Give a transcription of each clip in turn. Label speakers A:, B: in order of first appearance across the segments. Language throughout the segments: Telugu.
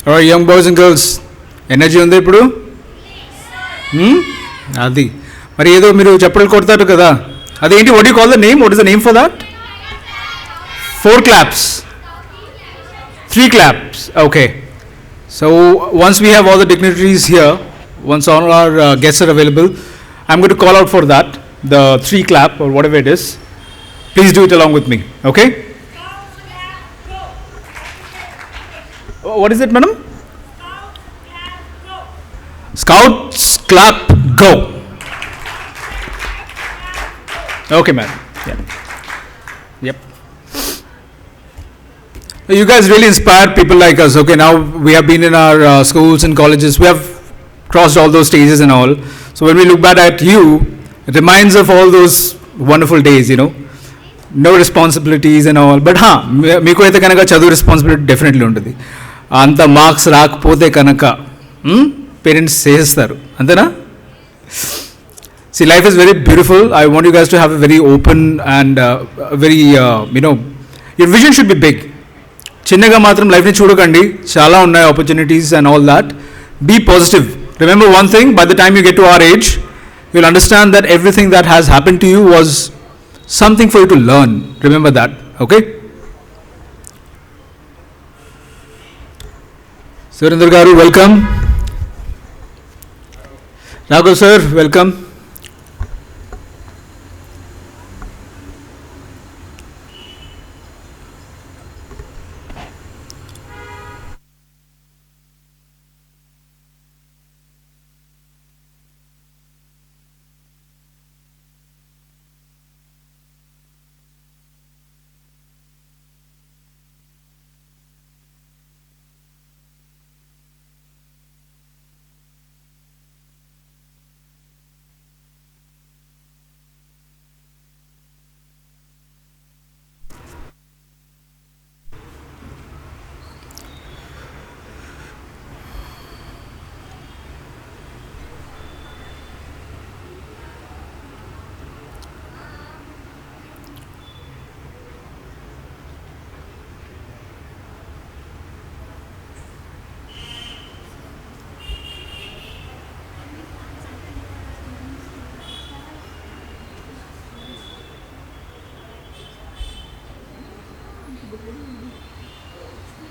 A: Alright, young boys and girls, energy ఉంది ఇప్పుడు? అది మరి ఏదో మీరు చప్పట్లు కొడతారు కదా, అదేంటి? What you call the name? What is the name for that? 4 claps, 3 claps. Okay. So once we have all the dignitaries here, once all our guests are available, I'm going to call out for that, the 3 clap or whatever it is. Please do it along with me. Okay? What is it, madam? Scouts clap go. Okay, madam. Yeah. Yep. You guys really inspire people like us. Okay, now we have been in our schools and colleges. We have crossed all those stages and all. So when we look back at you, it reminds of all those wonderful days, you know. No responsibilities and all. But మీకు అయితే కనుక చదువు రెస్పాన్సిబిలిటీ డెఫినెట్లీ ఉంటుంది. అంత మార్క్స్ రాకపోతే కనుక పేరెంట్స్ చేసేస్తారు, అంతేనా? See, life is very beautiful. I want you guys to have a very open and very, your vision should be big. చిన్నగా మాత్రం లైఫ్ని చూడకండి, చాలా ఉన్నాయి opportunities and all that. Be positive. Remember one thing, by the time you get to our age, you will understand that everything that has happen to you was something for you to learn. Remember that. Okay? Surender garu welcome. Raghav sir welcome.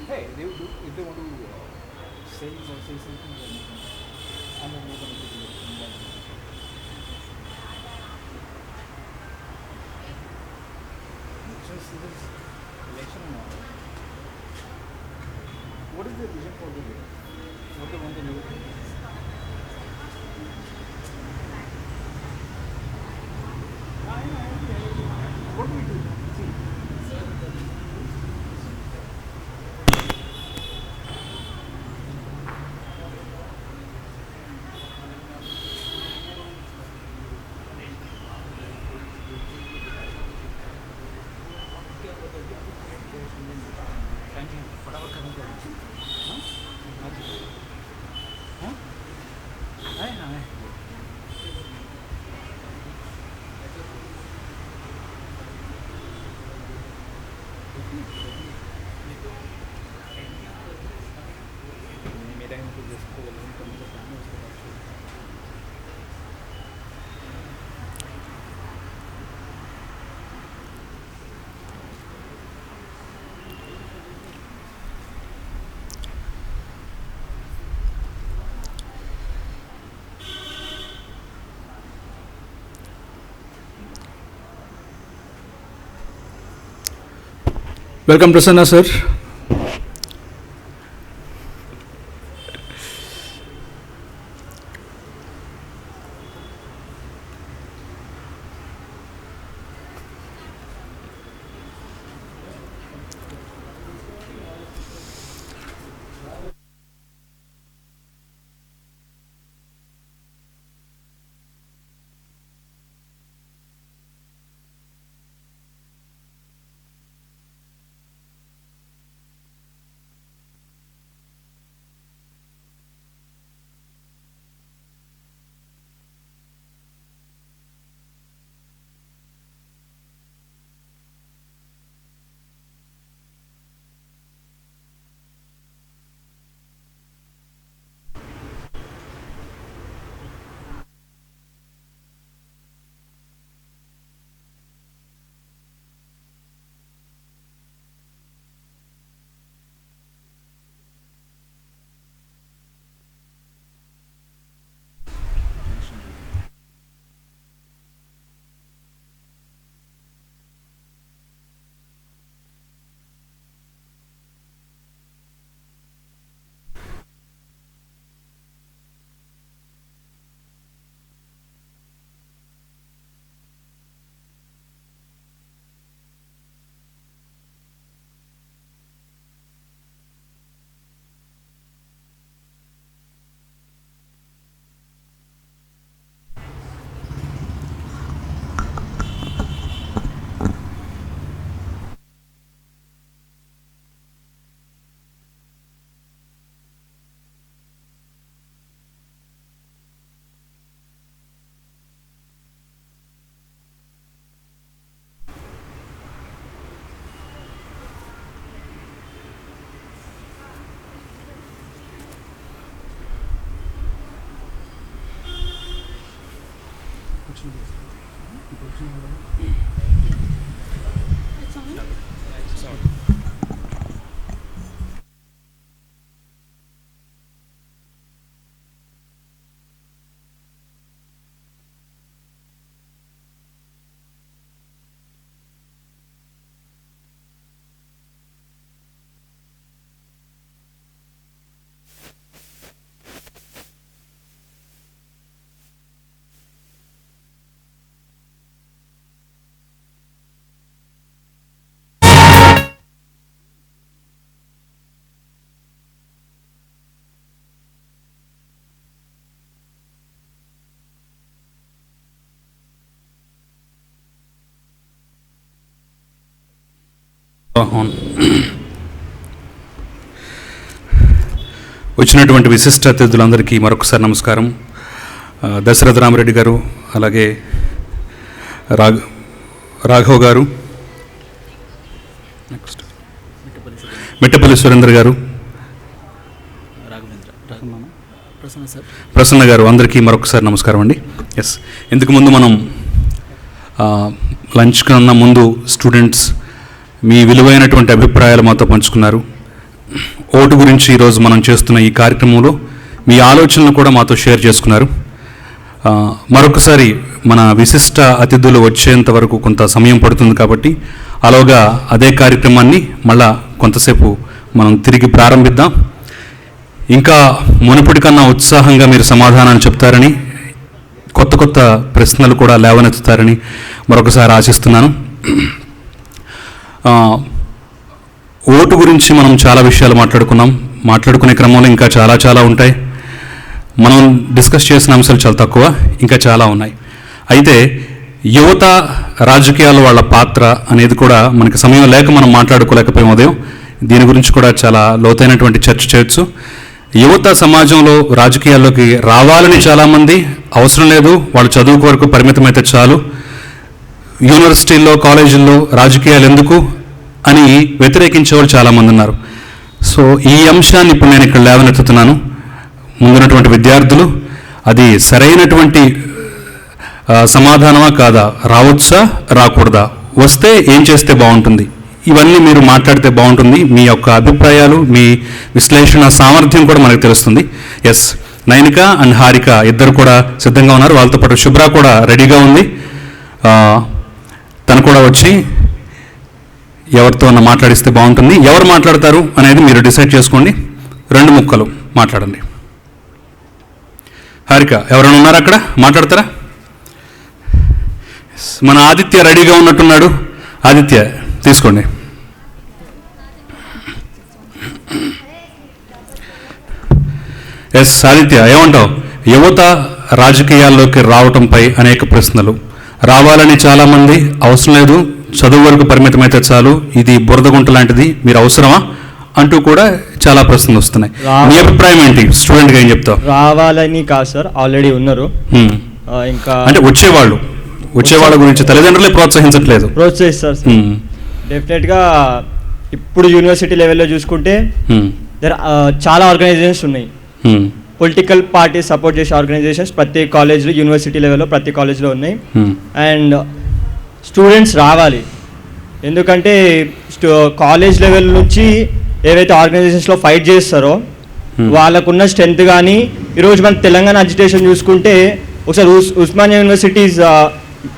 A: Hey, they will do, if they want to say or say something, then I'm not going to do it. Since this is election now, what is the vision for the year? What they want to do? What do we do? See. Welcome, Prasanna sir.
B: వచ్చినటువంటి విశిష్ట అతిథులందరికీ మరొకసారి నమస్కారం. దశరథ రామరెడ్డి గారు, అలాగే రాఘవ్ గారు, నెక్స్ట్ మిట్టపల్లి సురేంద్ర గారు, ప్రసన్న గారు, అందరికీ మరొకసారి నమస్కారం అండి. ఎస్, ఇంతకు ముందు మనం లంచ్ కన్నా ముందు స్టూడెంట్స్ మీ విలువైనటువంటి అభిప్రాయాలు మాతో పంచుకున్నారు. ఓటు గురించి ఈరోజు మనం చేస్తున్న ఈ కార్యక్రమంలో మీ ఆలోచనలు కూడా మాతో షేర్ చేసుకున్నారు. మరొకసారి మన విశిష్ట అతిథులు వచ్చేంత వరకు కొంత సమయం పడుతుంది కాబట్టి అలాగా అదే కార్యక్రమాన్ని మళ్ళా కొంతసేపు మనం తిరిగి ప్రారంభిద్దాం. ఇంకా మునుపటి కన్నా ఉత్సాహంగా మీరు సమాధానాలు చెప్తారని, కొత్త కొత్త ప్రశ్నలు కూడా లేవనెత్తుతారని మరొకసారి ఆశిస్తున్నాను. ఓటు గురించి మనం చాలా విషయాలు మాట్లాడుకునే క్రమంలో ఇంకా చాలా ఉంటాయి. మనం డిస్కస్ చేసిన అంశాలు చాలా తక్కువ, ఇంకా చాలా ఉన్నాయి. అయితే యువత రాజకీయాల్లో వాళ్ళ పాత్ర అనేది కూడా మనకి సమయం లేక మనం మాట్లాడుకోలేకపోయాం ఉదయం. దీని గురించి కూడా చాలా లోతైనటువంటి చర్చ చేయొచ్చు. యువత సమాజంలో రాజకీయాల్లోకి రావాలని చాలామంది, అవసరం లేదు వాళ్ళు చదువుకు వరకు పరిమితమైతే చాలు, యూనివర్సిటీల్లో కాలేజీల్లో రాజకీయాలు ఎందుకు అని వ్యతిరేకించేవాళ్ళు చాలామంది ఉన్నారు. సో ఈ అంశాన్ని ఇప్పుడు నేను ఇక్కడ లేవనెత్తుతున్నాను. ముందున్నటువంటి విద్యార్థులు అది సరైనటువంటి సమాధానమా కాదా, రావచ్చా రాకూడదా, వస్తే ఏం చేస్తే బాగుంటుంది, ఇవన్నీ మీరు మాట్లాడితే బాగుంటుంది. మీ యొక్క అభిప్రాయాలు, మీ విశ్లేషణ సామర్థ్యం కూడా మనకు తెలుస్తుంది. ఎస్, నైనిక అండ్ హారిక ఇద్దరు కూడా సిద్ధంగా ఉన్నారు. వాళ్ళతో పాటు శుభ్ర కూడా రెడీగా ఉంది. తను కూడా వచ్చి ఎవరితో మాట్లాడిస్తే బాగుంటుంది. ఎవరు మాట్లాడతారు అనేది మీరు డిసైడ్ చేసుకోండి. 2 ముక్కలు మాట్లాడండి. హారిక, ఎవరైనా ఉన్నారా అక్కడ, మాట్లాడతారా? మన ఆదిత్య రెడీగా ఉన్నట్టున్నాడు. ఆదిత్య తీసుకోండి. ఎస్ ఆదిత్య, ఏమంటావు? యువత రాజకీయాల్లోకి రావటంపై అనేక ప్రశ్నలు. రావాలని చాలామంది, అవసరం లేదు చదువు వరకు పరిమితమైతే చాలు, ఇది బురదగుంట లాంటిది, మీరు అవసరమా అంటూ కూడా చాలా ప్రశ్నలు వస్తున్నాయి. మీ అభిప్రాయం ఏంటి? స్టూడెంట్గా ఏం చెప్తావు?
C: రావాలని కాదు సార్, ఆల్రెడీ ఉన్నారు. ఇంకా అంటే
B: వచ్చేవాళ్ళ గురించి తల్లిదండ్రులే ప్రోత్సహించట్లేదు.
C: ప్రోత్సహిస్తారు డెఫినెట్గా. ఇప్పుడు యూనివర్సిటీ లెవెల్లో చూసుకుంటే చాలా ఆర్గనైజేషన్స్ ఉన్నాయి. పొలిటికల్ పార్టీ సపోర్ట్ చేసే ఆర్గనైజేషన్స్ ప్రతి కాలేజ్లో, యూనివర్సిటీ లెవెల్లో ప్రతి కాలేజ్లో ఉన్నాయి. అండ్ స్టూడెంట్స్ రావాలి, ఎందుకంటే కాలేజ్ లెవెల్ నుంచి ఏవైతే ఆర్గనైజేషన్స్లో ఫైట్ చేస్తారో వాళ్ళకున్న స్ట్రెంత్ కానీ, ఈరోజు మన తెలంగాణ అజిటేషన్ చూసుకుంటే ఒకసారి Osmania universities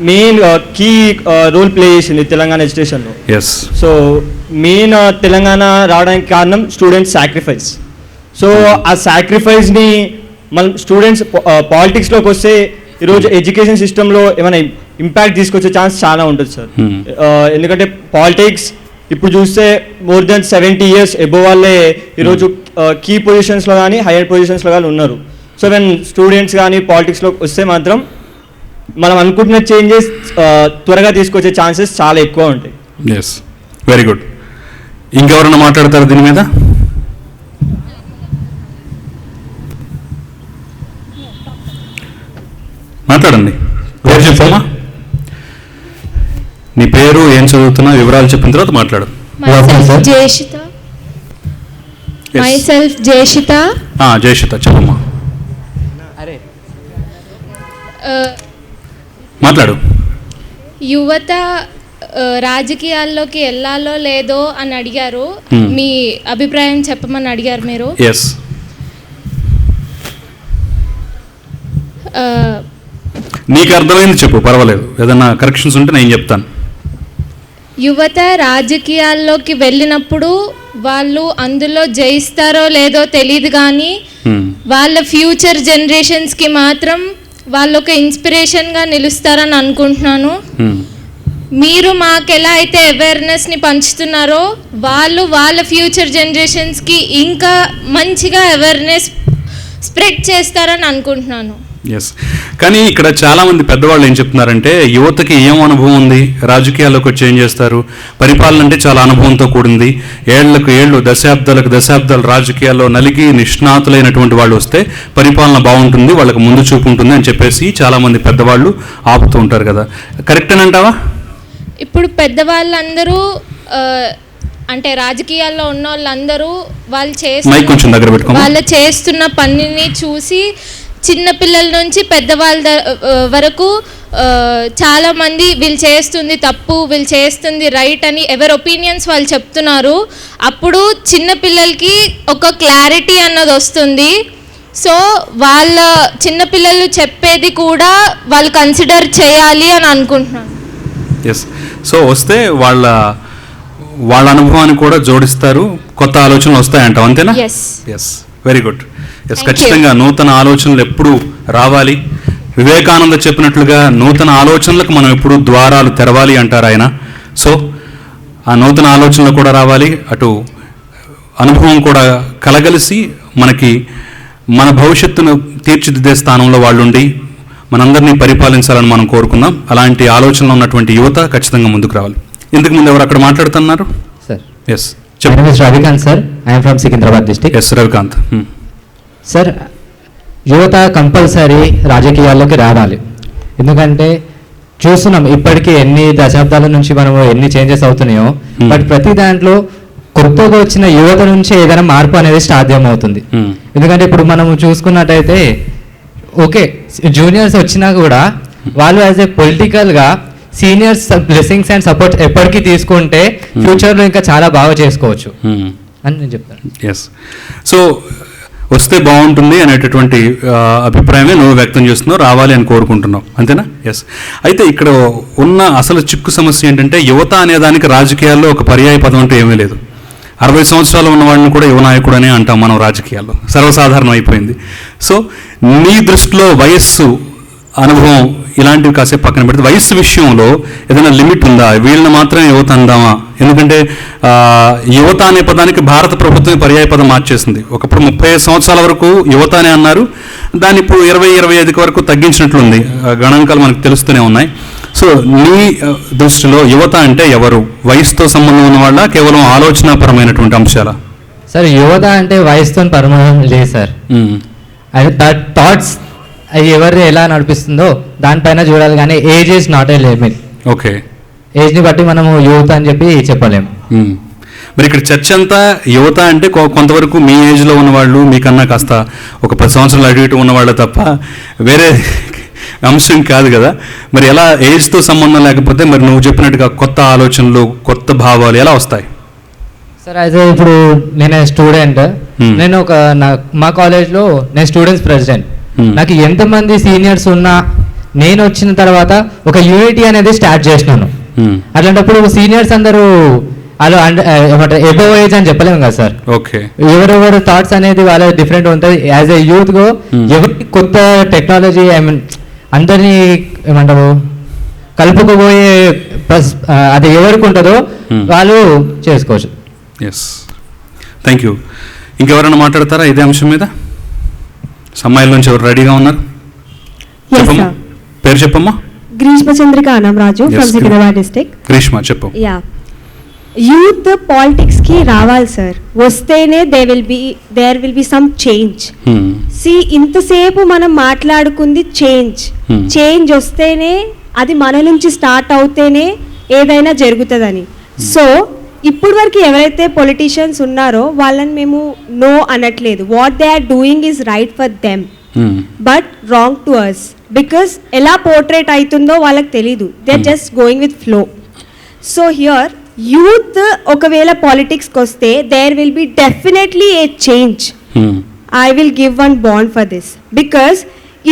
C: main key role play చేసింది తెలంగాణ ఎడ్యుకేషన్లో. సో మెయిన్ తెలంగాణ రావడానికి కారణం స్టూడెంట్స్ సాక్రిఫైస్. సో ఆ సాక్రిఫైస్ని మనం స్టూడెంట్స్ పాలిటిక్స్లోకి వస్తే ఈరోజు ఎడ్యుకేషన్ సిస్టంలో ఏమైనా ఇంపాక్ట్ తీసుకొచ్చే ఛాన్స్ చాలా ఉంటుంది సార్. ఎందుకంటే పాలిటిక్స్ ఇప్పుడు చూస్తే మోర్ దెన్ 70 years ఎబో వాళ్ళే ఈరోజు కీ పొజిషన్స్లో కానీ హైయర్ పొజిషన్స్లో కానీ ఉన్నారు. సో వెన్ స్టూడెంట్స్ కానీ పాలిటిక్స్లో వస్తే మాత్రం మనం అనుకుంటున్న చేంజెస్ త్వరగా తీసుకొచ్చే ఛాన్సెస్ చాలా ఎక్కువ ఉంటాయి.
B: Yes, very good. ఇంకెవరన్నా మాట్లాడతారు దీని మీద? మాట్లాడండి. పేరు చెప్పమ్మా. నీ పేరు, ఏం చదువుతున్నా, వివరాలు చెప్పిన తర్వాత మాట్లాడు.
D: జయశిత.
B: జయశిత చెప్పమ్మా. మాట్లాడు.
D: యువత రాజకీయాల్లోకి వెళ్ళాలో లేదో అని అడిగారు. మీ అభిప్రాయం చెప్పమని అడిగారు మీరు.
B: ఎస్. నీకు అర్థమైంది చెప్పు, పర్వాలేదు. ఏదన్నా కరెక్షన్స్ ఉంటే నేను చెప్తాను.
D: యువత రాజకీయాల్లోకి వెళ్ళినప్పుడు వాళ్ళు అందులో జయిస్తారో లేదో తెలియదు, కానీ వాళ్ళ ఫ్యూచర్ జనరేషన్స్కి మాత్రం వాళ్ళు ఒక ఇన్స్పిరేషన్గా నిలుస్తారని అనుకుంటున్నాను. మీరు మాకు ఎలా అయితే అవేర్నెస్ని పంచుతున్నారో వాళ్ళు వాళ్ళ ఫ్యూచర్ జనరేషన్స్కి ఇంకా మంచిగా అవేర్నెస్ స్ప్రెడ్ చేస్తారని అనుకుంటున్నాను.
B: ఎస్. కానీ ఇక్కడ చాలామంది పెద్దవాళ్ళు ఏం చెప్తున్నారంటే యువతకి ఏం అనుభవం ఉంది, రాజకీయాల్లోకి వచ్చి ఏం చేస్తారు, పరిపాలన అంటే చాలా అనుభవంతో కూడింది, ఏళ్లకు ఏళ్ళు దశాబ్దాలకు దశాబ్దాలు రాజకీయాల్లో నలిగి నిష్ణాతులైనటువంటి వాళ్ళు వస్తే పరిపాలన బాగుంటుంది, వాళ్ళకి ముందు చూపు ఉంటుంది అని చెప్పేసి చాలామంది పెద్దవాళ్ళు ఆపుతూ ఉంటారు కదా, కరెక్టేనంటావా?
D: ఇప్పుడు పెద్దవాళ్ళందరూ అంటే రాజకీయాల్లో ఉన్న వాళ్ళందరూ వాళ్ళు చేస్తున్న పనిని చూసి చిన్నపిల్లల నుంచి పెద్దవాళ్ళ వరకు చాలామంది వీళ్ళు చేస్తుంది తప్పు, వీళ్ళు చేస్తుంది రైట్ అని ఎవరి ఒపీనియన్స్ వాళ్ళు చెప్తున్నారు. అప్పుడు చిన్నపిల్లలకి ఒక క్లారిటీ అన్నది వస్తుంది. సో వాళ్ళ చిన్నపిల్లలు చెప్పేది కూడా వాళ్ళు కన్సిడర్ చేయాలి అని అనుకుంటున్నాను.
B: ఎస్. సో వస్తే వాళ్ళ అనుభవాన్ని కూడా జోడిస్తారు, కొత్త ఆలోచనలు వస్తాయంటావు, అంతేనా? Yes, very good. ఎస్, ఖచ్చితంగా నూతన ఆలోచనలు ఎప్పుడు రావాలి. వివేకానంద చెప్పినట్లుగా నూతన ఆలోచనలకు మనం ఎప్పుడు ద్వారాలు తెరవాలి అంటారు ఆయన. సో ఆ నూతన ఆలోచనలు కూడా రావాలి, అటు అనుభవం కూడా కలగలిసి మనకి మన భవిష్యత్తును తీర్చిదిద్దే స్థానంలో వాళ్ళు ఉండి మనందరినీ పరిపాలించాలని మనం కోరుకుందాం. అలాంటి ఆలోచనలు ఉన్నటువంటి యువత ఖచ్చితంగా ముందుకు రావాలి. ఇంతకుముందు ఎవరు అక్కడ మాట్లాడుతున్నారు?
E: సార్.
B: ఎస్, చెప్పండి.
E: Ravikanth sir, I am from Secunderabad district.
B: Yes, Ravikanth.
E: Sir, యువత కంపల్సరీ రాజకీయాల్లోకి రావాలి. ఎందుకంటే చూస్తున్నాం ఇప్పటికీ ఎన్ని దశాబ్దాల నుంచి మనము ఎన్ని చేంజెస్ అవుతున్నాయో, బట్ ప్రతి దాంట్లో కొత్తగా వచ్చిన యువత నుంచి ఏదైనా మార్పు అనేది సాధ్యమవుతుంది. ఎందుకంటే ఇప్పుడు మనము చూసుకున్నట్టయితే ఓకే జూనియర్స్ వచ్చినా కూడా వాళ్ళు యాజ్ ఏ పొలిటికల్గా సీనియర్స్ బ్లెస్సింగ్స్ అండ్ సపోర్ట్ ఎప్పటికీ తీసుకుంటే ఫ్యూచర్లో ఇంకా చాలా బాగా చేసుకోవచ్చు అని నేను చెప్తాను.
B: ఎస్. సో వస్తే బాగుంటుంది అనేటటువంటి అభిప్రాయమే నువ్వు వ్యక్తం చేస్తున్నావు, రావాలి అని కోరుకుంటున్నావు, అంతేనా? ఎస్. అయితే ఇక్కడ ఉన్న అసలు చిక్కు సమస్య ఏంటంటే యువత అనేదానికి రాజకీయాల్లో ఒక పర్యాయ పదం అంటూ ఏమీ లేదు. 60 సంవత్సరాలు ఉన్నవాడిని కూడా యువ నాయకుడు అనే అంటాం మనం రాజకీయాల్లో, సర్వసాధారణం అయిపోయింది. సో నీ దృష్టిలో వయస్సు, అనుభవం ఇలాంటివి కాసేపు పక్కన పెడితే వయస్సు విషయంలో ఏదైనా లిమిట్ ఉందా? వీళ్ళని మాత్రమే యువత అందామా? ఎందుకంటే యువత అనే పదానికి భారత ప్రభుత్వమే పర్యాయ పదం మార్చేసింది. ఒకప్పుడు 35 సంవత్సరాల వరకు యువత అనే అన్నారు, దాన్ని ఇప్పుడు 20-25 వరకు తగ్గించినట్లుంది. గణాంకాలు మనకు తెలుస్తూనే ఉన్నాయి. సో నీ దృష్టిలో యువత అంటే ఎవరు? వయసుతో సంబంధం ఉన్న వాళ్ళ, కేవలం ఆలోచనాపరమైనటువంటి అంశాలా?
E: సార్, యువత అంటే వయసుతో పరమాణం లేదు సార్. థాట్స్ అది ఎవరు ఎలా నడిపిస్తుందో దానిపైన చూడాలి, కానీ age is not a limit.
B: Okay,
E: ఏజ్ని బట్టి మనము యువత అని చెప్పి చెప్పలేము.
B: మరి ఇక్కడ చర్చ అంతా యువత అంటే కొంతవరకు మీ ఏజ్లో ఉన్నవాళ్ళు, మీకన్నా కాస్త ఒక 10 సంవత్సరాలు అటు ఇటు ఉన్నవాళ్ళు తప్ప వేరే అంశం కాదు కదా. మరి ఎలా ఏజ్తో సంబంధం లేకపోతే మరి నువ్వు చెప్పినట్టుగా కొత్త ఆలోచనలు, కొత్త భావాలు ఎలా వస్తాయి?
E: సార్, అయితే ఇప్పుడు నేను స్టూడెంట్, నేను మా కాలేజ్లో నేను స్టూడెంట్స్ ప్రెసిడెంట్. నాకు ఎంతమంది సీనియర్స్ ఉన్నా నేను వచ్చిన తర్వాత ఒక యూనిటీ అనేది స్టార్ట్ చేసినాను. అట్లాంటప్పుడు సీనియర్స్ అందరూ వాళ్ళు ఏమంటారు ఎబోవ్ ఏజ్ అని చెప్పలేము కదా సార్.
B: ఓకే, ఎవరెవరు
E: థాట్స్ అనేది వాళ్ళ డిఫరెంట్ ఉంటుంది. యాజ్ ఏ యూత్ గో ఎవరికి కొత్త టెక్నాలజీ అందరినీ ఏమంటారు కలుపుకుపోయే అది ఎవరికి ఉంటుందో వాళ్ళు చేసుకోవచ్చు.
B: Yes, thank you. ఇంకెవరైనా మాట్లాడతారా ఇదే అంశం మీద? సమ్మాయిల నుంచి ఎవరు రెడీగా ఉన్నారు? పేరు చెప్పమ్మా.
F: Greeshma Chandrika Anamraju from Secunderabad district.
B: గ్రీష్మ చెప్పు.
F: యా, యూత్ పాలిటిక్స్ కి రావాలి సార్. వస్తేనే there will be some change. ఇంతసేపు మనం మాట్లాడుకుంది చేంజ్ వస్తేనే, అది మన నుంచి స్టార్ట్ అవుతేనే ఏదైనా జరుగుతుందని. సో ఇప్పుడు వరకు ఎవరైతే పొలిటీషియన్స్ ఉన్నారో వాళ్ళని మేము నో అనట్లేదు. What they are doing is right for them. But wrong to us, because ఎలా పోర్ట్రేట్ అవుతుందో వాళ్ళకి తెలీదు. They are just going with flow. So here youth ఒకవేళ పాలిటిక్స్కి వస్తే there will be definitely a change. I will give one bond for this, because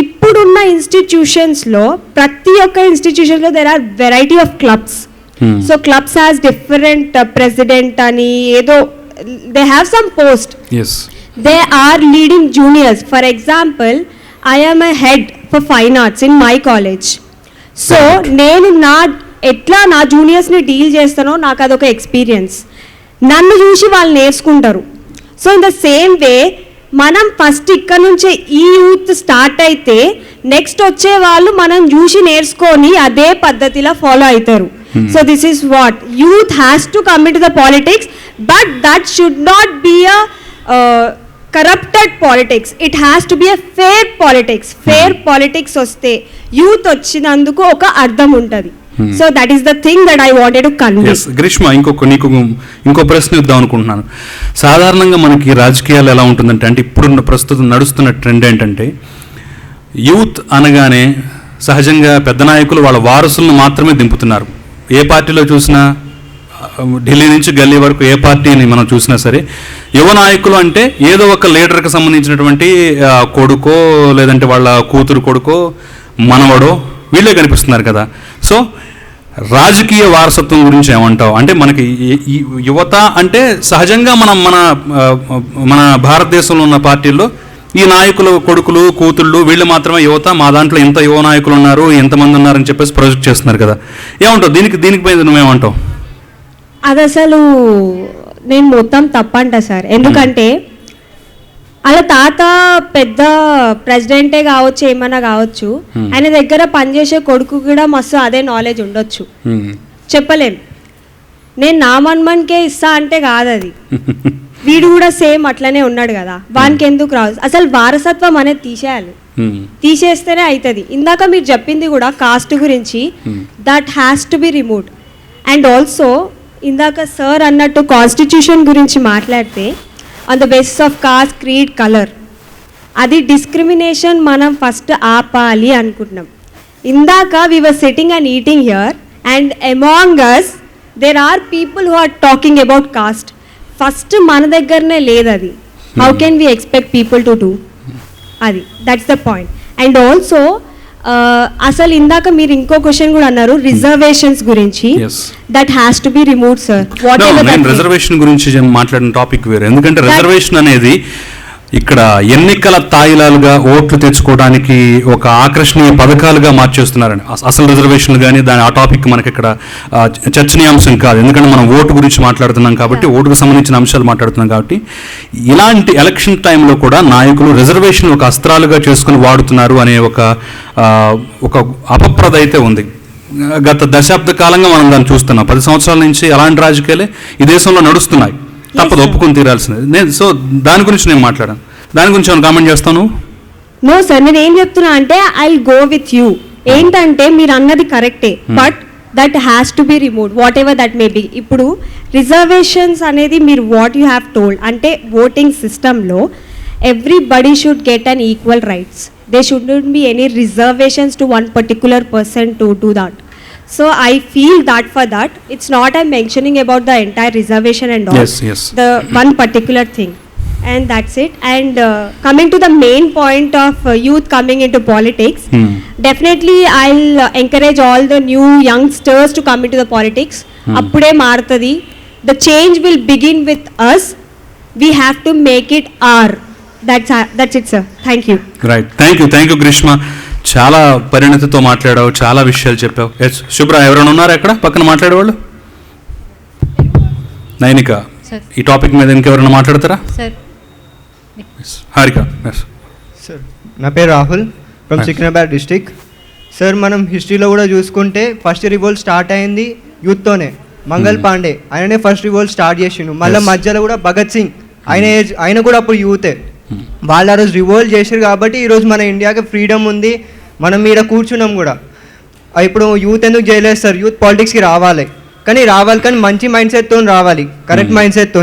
F: ఇప్పుడున్న ఇన్స్టిట్యూషన్స్లో ప్రతి ఒక్క ఇన్స్టిట్యూషన్లో there are variety of clubs. So clubs has different president అని ఏదో they have some post. They are leading juniors. For example, I am a head for fine arts in my college. So, నేను ఎట్లా నా జూనియర్స్ని డీల్ చేస్తానో నాకు అదొక ఎక్స్పీరియన్స్. నన్ను చూసి వాళ్ళు నేర్చుకుంటారు. So in the same way మనం ఫస్ట్ ఇక్కడ నుంచే ఈ యూత్ స్టార్ట్ అయితే నెక్స్ట్ వచ్చే వాళ్ళు మనం చూసి నేర్చుకొని అదే పద్ధతిలో ఫాలో అవుతారు. So this is what youth has to come into the politics, but that should not be a corrupted politics. It has to be a fair politics. Fair politics వస్తే యూత్ వచ్చినందుకు ఒక అర్థం ఉంటుంది. So that is the thing that I wanted to convey.
B: Greeshma, ఇంకో ప్రశ్న ఇద్దాం అనుకుంటున్నాను. సాధారణంగా మనకి రాజకీయాలు ఎలా ఉంటుందంటే, అంటే ఇప్పుడున్న ప్రస్తుతం నడుస్తున్న ట్రెండ్ ఏంటంటే, యూత్ అనగానే సహజంగా పెద్ద నాయకులు వాళ్ళ వారసులను మాత్రమే దింపుతున్నారు. ఏ పార్టీలో చూసినా, ఢిల్లీ నుంచి గల్లీ వరకు ఏ పార్టీని మనం చూసినా సరే, యువ నాయకులు అంటే ఏదో ఒక లీడర్కి సంబంధించినటువంటి కొడుకో లేదంటే వాళ్ళ కూతురు కొడుకో మనవడో వీళ్ళే కనిపిస్తున్నారు కదా. సో రాజకీయ వారసత్వం గురించి ఏమంటావు? అంటే మనకి యువత అంటే సహజంగా మన భారతదేశంలో ఉన్న పార్టీల్లో ఈ నాయకులు కొడుకులు కూతుళ్ళు వీళ్ళు మాత్రమే యువత, మా దాంట్లో ఇంత యువ నాయకులు ఉన్నారు, ఎంతమంది ఉన్నారని చెప్పేసి ప్రొజెక్ట్ చేస్తున్నారు కదా. ఏమంటావు దీనిపై నువ్వేమంటావు?
F: అది అసలు నేను మొత్తం తప్పంట సార్. ఎందుకంటే అలా తాత పెద్ద ప్రెసిడెంటే కావచ్చు, ఏమన్నా కావచ్చు, ఆయన దగ్గర పనిచేసే కొడుకు కూడా మస్తు అదే నాలెడ్జ్ ఉండొచ్చు, చెప్పలేం. నేను నా మన్మన్కే ఇస్తా అంటే కాదు అది. వీడు కూడా సేమ్ అట్లనే ఉన్నాడు కదా, వానికి ఎందుకు రాదు? అసలు వారసత్వం అనేది తీసేయాలి, తీసేస్తేనే అవుతుంది. ఇందాక మీరు చెప్పింది కూడా కాస్ట్ గురించి, that has to be removed. And also ఇందాక సార్ అన్నట్టు కాన్స్టిట్యూషన్ గురించి మాట్లాడితే on the basis of caste, creed, colour, అది డిస్క్రిమినేషన్ మనం ఫస్ట్ ఆపాలి అనుకుంటున్నాం. ఇందాక we were sitting and eating here and among us there are people who are talking about caste. First మన దగ్గరనే లేదు అది. How can we expect people to do అది? That's the point. And also అసలు ఇందాక మీరు ఇంకో క్వశ్చన్ కూడా అన్నారు రిజర్వేషన్స్ గురించి. That has to be removed sir.
B: నేను రిజర్వేషన్ గురించి మాట్లాడిన టాపిక్ వేరు. ఎందుకంటే రిజర్వేషన్ అనేది ఇక్కడ ఎన్నికల తాయిలాలుగా ఓట్లు తెచ్చుకోవడానికి ఒక ఆకర్షణీయ పథకాలుగా మార్చేస్తున్నారని. అసలు రిజర్వేషన్లు కానీ ఆ టాపిక్ మనకి ఇక్కడ చర్చనీయాంశం కాదు. ఎందుకంటే మనం ఓటు గురించి మాట్లాడుతున్నాం కాబట్టి, ఓటుకు సంబంధించిన అంశాలు మాట్లాడుతున్నాం కాబట్టి, ఇలాంటి ఎలక్షన్ టైంలో కూడా నాయకులు రిజర్వేషన్ ఒక అస్త్రాలుగా చేసుకుని వాడుతున్నారు అనే ఒక అపప్రద అయితే ఉంది. గత దశాబ్ద కాలంగా మనం దాన్ని చూస్తున్నాం. 10 సంవత్సరాల నుంచి అలాంటి రాజకీయాలే ఈ దేశంలో నడుస్తున్నాయి. తప్పదు, ఒప్పుకొని తీరాల్సింది. సో దాని గురించి నేను మాట్లాడాను. దాని గురించి ఏమైనా కామెంట్ చేస్తాను?
F: నో సార్, నేను ఏం చెప్తున్నా అంటే ఐ గో విత్ యూ. ఏంటంటే మీరు అన్నది కరెక్టే, but that has to be removed what ever that may be. ఇప్పుడు రిజర్వేషన్స్ అనేది మీరు వాట్ యూ హ్యావ్ టోల్డ్ అంటే ఓటింగ్ సిస్టంలో everybody should get an equal rights. They should not be any reservations to one particular person to do that. So I feel that for that, it's not I'm mentioning about the entire reservation and all.
B: Yes.
F: The one particular thing. And that's it. And coming to the main point of youth coming into politics, definitely I'll encourage all the new youngsters to come into the politics. Appude martadi. The change will begin with us. We have to make it our. That's it, sir. Thank you.
B: Right. Thank you, Grishma. చాలా పరిణతితో మాట్లాడావు, చాలా విషయాలు చెప్పావు. ఎస్ శుభ్ర, ఎవరైనా ఉన్నారా ఎక్కడ పక్కన మాట్లాడేవాళ్ళు? నైనిక, ఈ టాపిక్ మీద ఇంకెవరైనా మాట్లాడతారా? హారిక.
G: సార్, నా పేరు Rahul from Secunderabad district. Sir, మనం హిస్టరీలో కూడా చూసుకుంటే ఫస్ట్ రివోల్ట్ స్టార్ట్ అయింది యూత్తోనే. మంగల్ పాండే ఆయననే ఫస్ట్ రివోల్ట్ స్టార్ట్ చేసిండు. మళ్ళీ మధ్యలో కూడా భగత్ సింగ్ ఆయన కూడా అప్పుడు యూతే. వాళ్ళు ఆ రోజు రివోల్ట్ చేశారు కాబట్టి ఈరోజు మన ఇండియాకి ఫ్రీడమ్ ఉంది, మనం మీద కూర్చున్నాం కూడా. ఇప్పుడు యూత్ ఎందుకు జైలేస్తారు? యూత్ పాలిటిక్స్కి రావాలి కానీ మంచి మైండ్ సెట్తో రావాలి, కరెక్ట్ మైండ్ సెట్తో,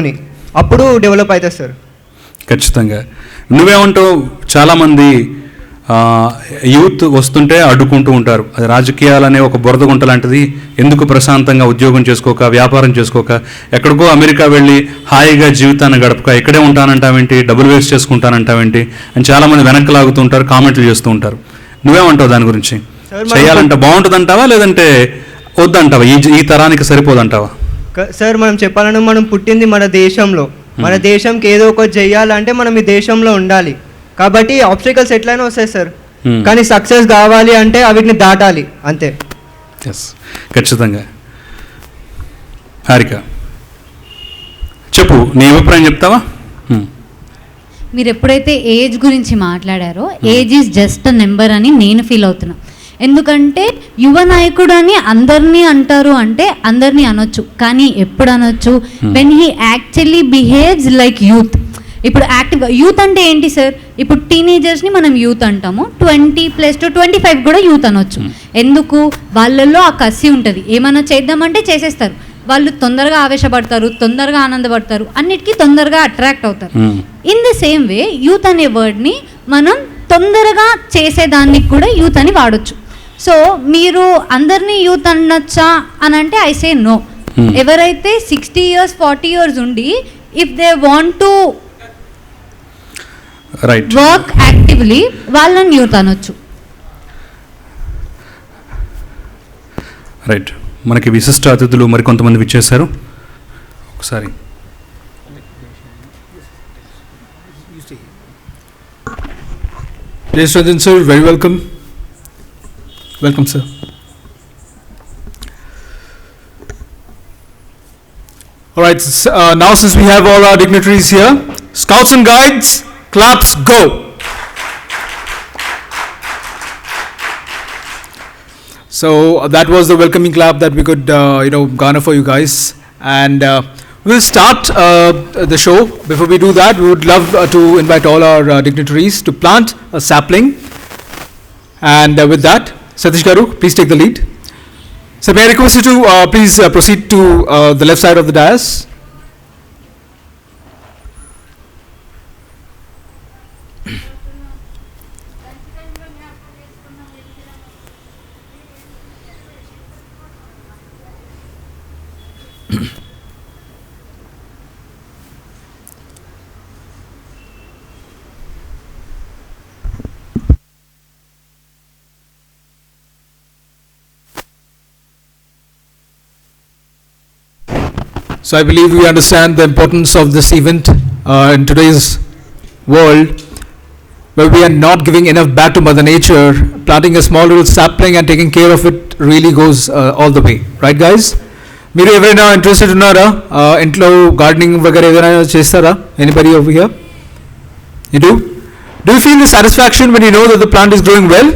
G: అప్పుడు డెవలప్ అవుతుంది సార్.
B: ఖచ్చితంగా. నువ్వేమంటావు? చాలామంది యూత్ వస్తుంటే అడ్డుకుంటూ ఉంటారు. అది రాజకీయాలనే ఒక బురద గుంట లాంటిది. ఎందుకు ప్రశాంతంగా ఉద్యోగం చేసుకోక, వ్యాపారం చేసుకోక, ఎక్కడికో అమెరికా వెళ్ళి హాయిగా జీవితాన్ని గడపక, ఇక్కడే ఉంటానంటావేంటి, డబ్బులు వేస్ట్ చేసుకుంటానంటావేంటి అని చాలామంది వెనక్కి లాగుతూ ఉంటారు, కామెంట్లు చేస్తూ ఉంటారు. నువ్వేమంటావు దాని గురించి? చేయాలంటే బాగుంటుందంటావా, లేదంటే వద్దంటావా, ఈ తరానికి సరిపోదంటావా?
G: సార్ మనం చెప్పాలంటే మనం పుట్టింది మన దేశంలో, మన దేశంకి ఏదో ఒకటి చెయ్యాలంటే మనం ఈ దేశంలో ఉండాలి. కాబట్టి ఆబ్స్టికల్స్ ఎట్లయినా వస్తాయి సార్, కానీ సక్సెస్ కావాలి అంటే వీటిని దాటాలి అంతే.
B: ఎస్, ఖచ్చితంగా. హారిక చెప్పు, నీ అభిప్రాయం చెప్తావా?
H: మీరు ఎప్పుడైతే ఏజ్ గురించి మాట్లాడారో, age is just a number అని నేను ఫీల్ అవుతున్నా. ఎందుకంటే యువ నాయకుడు అని అందరినీ అంటారు అంటే అందరినీ అనొచ్చు, కానీ ఎప్పుడు అనొచ్చు? When he actually behaves like youth. ఇప్పుడు యాక్టివ్గా యూత్ అంటే ఏంటి సార్? ఇప్పుడు టీనేజర్స్ని మనం యూత్ అంటాము, 20+ to 25 కూడా యూత్ అనొచ్చు. ఎందుకు? వాళ్ళల్లో ఆ కసి ఉంటుంది, ఏమైనా చేద్దామంటే చేసేస్తారు. వాళ్ళు తొందరగా ఆవేశపడతారు, తొందరగా ఆనందపడతారు, అన్నిటికీ తొందరగా అట్రాక్ట్ అవుతారు. In the same way youth అనే వర్డ్ని మనం తొందరగా చేసేదానికి కూడా యూత్ అని వాడచ్చు. సో మీరు అందరినీ యూత్ అనొచ్చా అని అంటే ఐ సే నో. ఎవరైతే 60 years 40 years ఉండి if they want to work actively వాళ్ళని యూత్ అనొచ్చు.
B: రైట్. మనకి విశిష్ట అతిథులు మరికొంతమంది విచ్చేశారు. ఒకసారి
A: Yes, Ranjan sir, very welcome. Welcome, sir. All right, now since we have all our dignitaries here, Scouts and Guides, claps go. So that was the welcoming clap that we could, garner for you guys. And we'll start the show. Before we do that, we would love to invite all our dignitaries to plant a sapling. And with that, Satish Garu, please take the lead. So may I request you to please proceed to the left side of the dais. So I believe we understand the importance of this event in today's world, where we are not giving enough back to Mother Nature. Planting a small little sapling and taking care of it really goes all the way, right, guys? మీరు ఎవరైనా ఇంట్రెస్టెడ్ ఉన్నారా? ఇంట్లో గార్డెనింగ్ వగైరా ఏదైనా చేస్తారా? Anybody over here? You do? Do you feel the satisfaction when you know that the plant is growing well?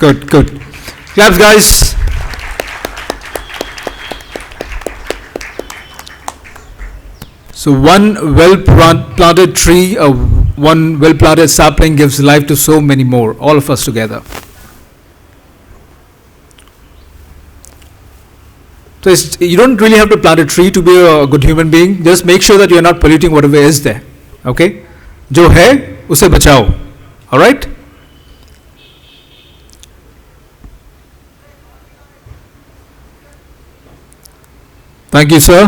A: Good, good. Claps, guys. So one well-planted tree, one well-planted sapling gives life to so many more, all of us together. So you don't really have to plant a tree to be a good human being. Just make sure that you are not polluting whatever is there. Okay? Jo hai, usse bachao. All right? Thank you, sir.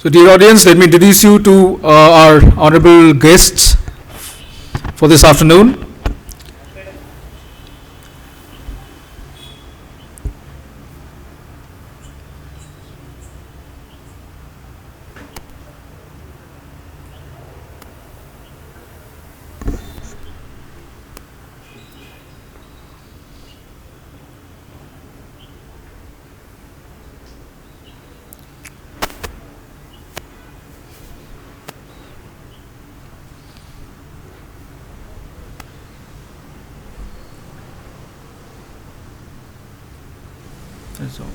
A: So dear audience, let me introduce you to our honorable guests for this afternoon. That's all.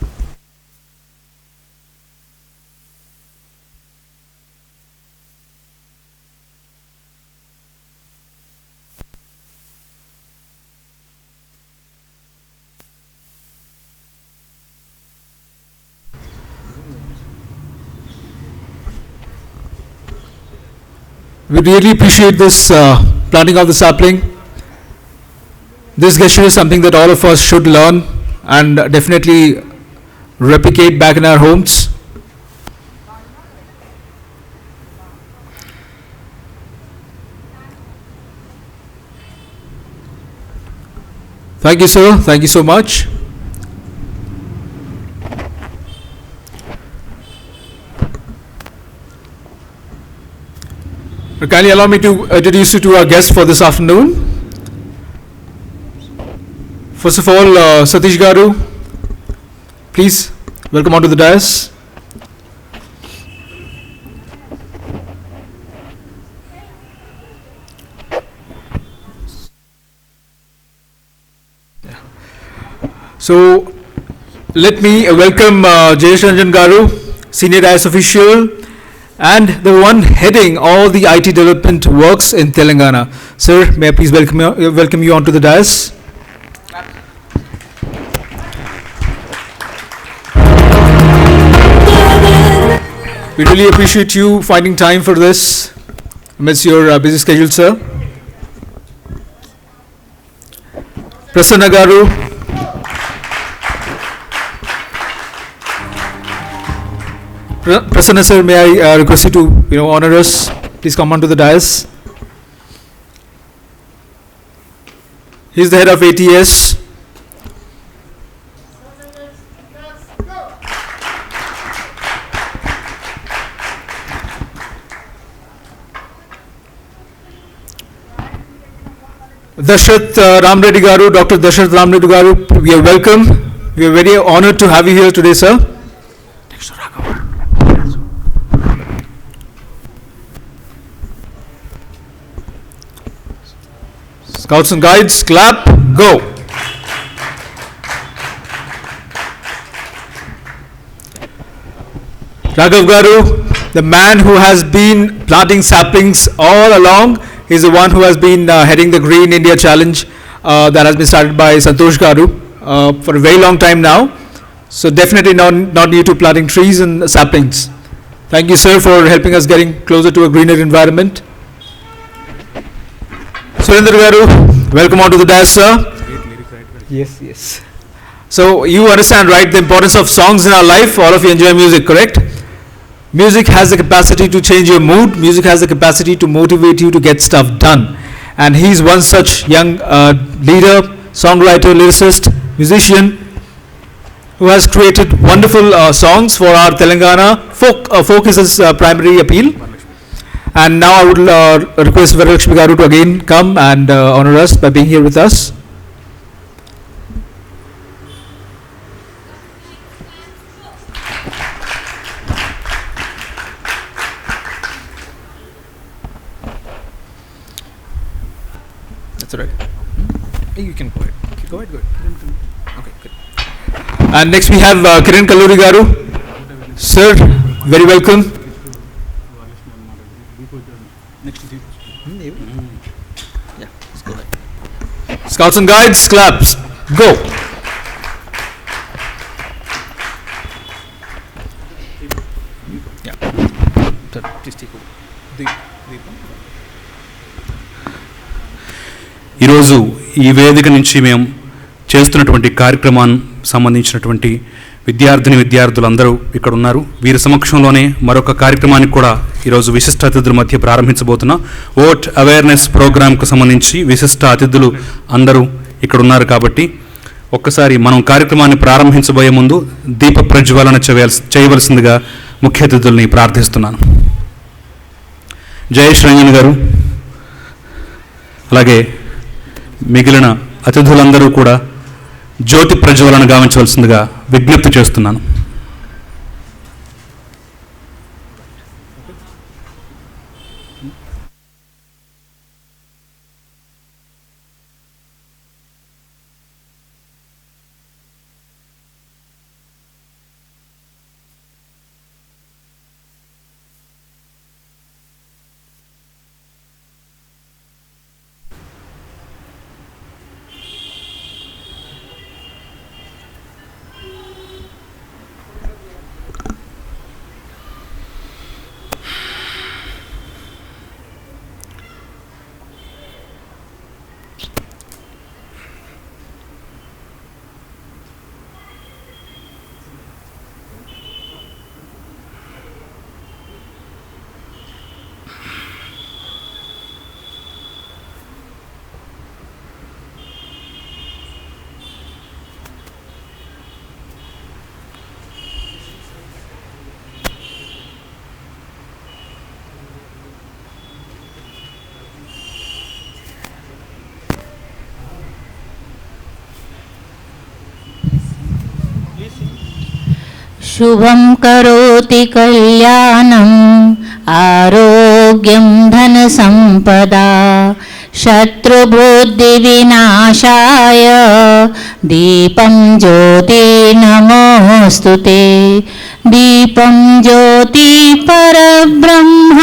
A: We really appreciate this planting of the sapling. This gesture is something that all of us should learn and definitely replicate back in our homes. Thank you, sir. Thank you so much. Kindly allow me to introduce you to our guests for this afternoon. First of all, Satish Garu, please welcome onto the dais. So, let me welcome Jayesh Ranjan Garu, Senior IAS official, and the one heading all the IT development works in Telangana. Sir, may I please welcome you onto the dais. We really appreciate you finding time for this amidst your busy schedule, sir. Prasanna Garu. Prasanna sir, may I request you to honor us. Please come onto the dais. He's the head of ATS. Dashrath Ramreddy Garu, Dr. Dashrath Ramreddy Garu, we are welcome. We are very honored to have you here today, sir. Scouts and guides, clap, go. Raghav Garu, the man who has been planting saplings all along. He's the one who has been heading the Green India Challenge that has been started by Santosh Garu for a very long time now. So definitely not new to planting trees and saplings. Thank you, sir, for helping us getting closer to a greener environment. Surendra Garu, welcome onto the dais, sir. Yes. So you understand, right, the importance of songs in our life. All of you enjoy music, correct? Music has the capacity to change your mood. Music has the capacity to motivate you to get stuff done. And he's one such young leader, songwriter, lyricist, musician who has created wonderful songs for our Telangana. Folk is his primary appeal. And now I would request Varalakshmi Garu to again come and honor us by being here with us. That's all right. You can go ahead. Go ahead. Okay, good. And next we have Kiran Kalluri Garu. Sir, very welcome. Scouts and guides, claps, go. Please take over.
B: ఈరోజు ఈ వేదిక నుంచి మేము చేస్తున్నటువంటి కార్యక్రమానికి సంబంధించినటువంటి విద్యార్థులందరూ ఇక్కడ ఉన్నారు. వీరి సమక్షంలోనే మరొక కార్యక్రమానికి కూడా ఈరోజు విశిష్ట అతిథుల మధ్య ప్రారంభించబోతున్న ఓట్ అవేర్నెస్ ప్రోగ్రాంకు సంబంధించి విశిష్ట అతిథులు అందరూ ఇక్కడ ఉన్నారు. కాబట్టి ఒక్కసారి మనం కార్యక్రమాన్ని ప్రారంభించబోయే ముందు దీప ప్రజ్వలన చేయవలసిందిగా ముఖ్య అతిథుల్ని ప్రార్థిస్తున్నాను. జయేష్ రంజన్ గారు, అలాగే మిగిలిన అతిథులందరూ కూడా జ్యోతి ప్రజ్వలన గావించవలసిందిగా విజ్ఞప్తి చేస్తున్నాను.
I: శుభం కరోతి కళ్యాణం ఆరోగ్యం ధన సంపదా శత్రుబుద్ధి వినాశాయ దీపం జ్యోతి నమోస్తుతే దీపం జ్యోతి పరబ్రహ్మ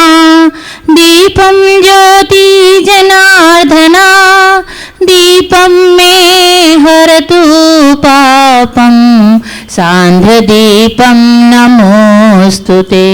I: దీపం జ్యోతి జనార్దన దీపం మే హరతు పాపం సాంధ్రదీపం నమోస్తుతే.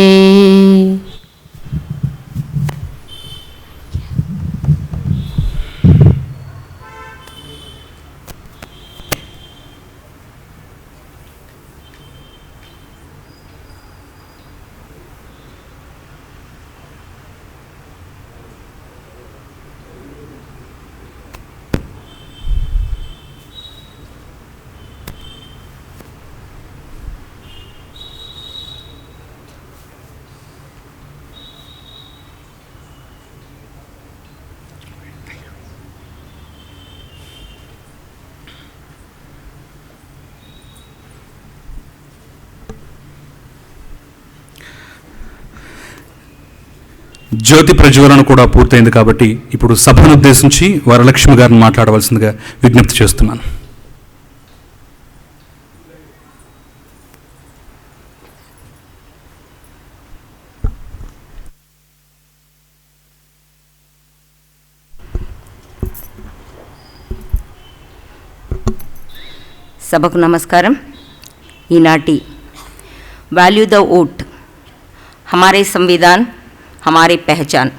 B: జ్యోతి ప్రజ్వలన కూడా పూర్తయింది కాబట్టి ఇప్పుడు సభను ఉద్దేశించి వరలక్ష్మి గారిని మాట్లాడవలసిందిగా విజ్ఞప్తి చేస్తున్నాను.
J: సభకు నమస్కారం. ఈనాటి value the vote Hamare Samvidhan Hamare Pehchan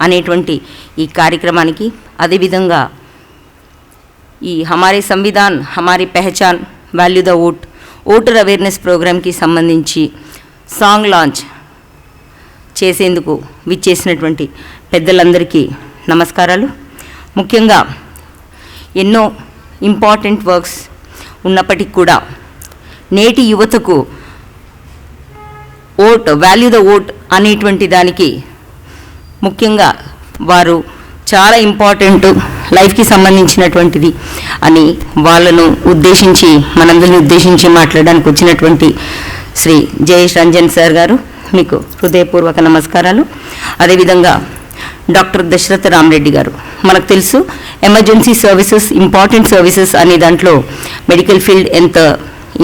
J: అనేటువంటి ఈ కార్యక్రమానికి, అదేవిధంగా ఈ Hamare Samvidhan Hamare Pehchan value the vote voter awareness ప్రోగ్రామ్కి సంబంధించి సాంగ్ లాంచ్ చేసేందుకు విచ్చేసినటువంటి పెద్దలందరికీ నమస్కారాలు. ముఖ్యంగా ఎన్నో ఇంపార్టెంట్ వర్క్స్ ఉన్నప్పటికీ కూడా నేటి యువతకు ఓట్ వాల్యూ ద ఓట్ అనేటువంటి దానికి ముఖ్యంగా వారు చాలా ఇంపార్టెంట్, లైఫ్కి సంబంధించినటువంటిది అని వాళ్ళను ఉద్దేశించి, మనందరిని ఉద్దేశించి మాట్లాడడానికి వచ్చినటువంటి శ్రీ జయేష్ రంజన్ సార్ గారు, మీకు హృదయపూర్వక నమస్కారాలు. అదేవిధంగా డాక్టర్ దశరథ రామరెడ్డి గారు, మనకు తెలుసు ఎమర్జెన్సీ సర్వీసెస్, ఇంపార్టెంట్ సర్వీసెస్ అనే దాంట్లో మెడికల్ ఫీల్డ్ ఎంత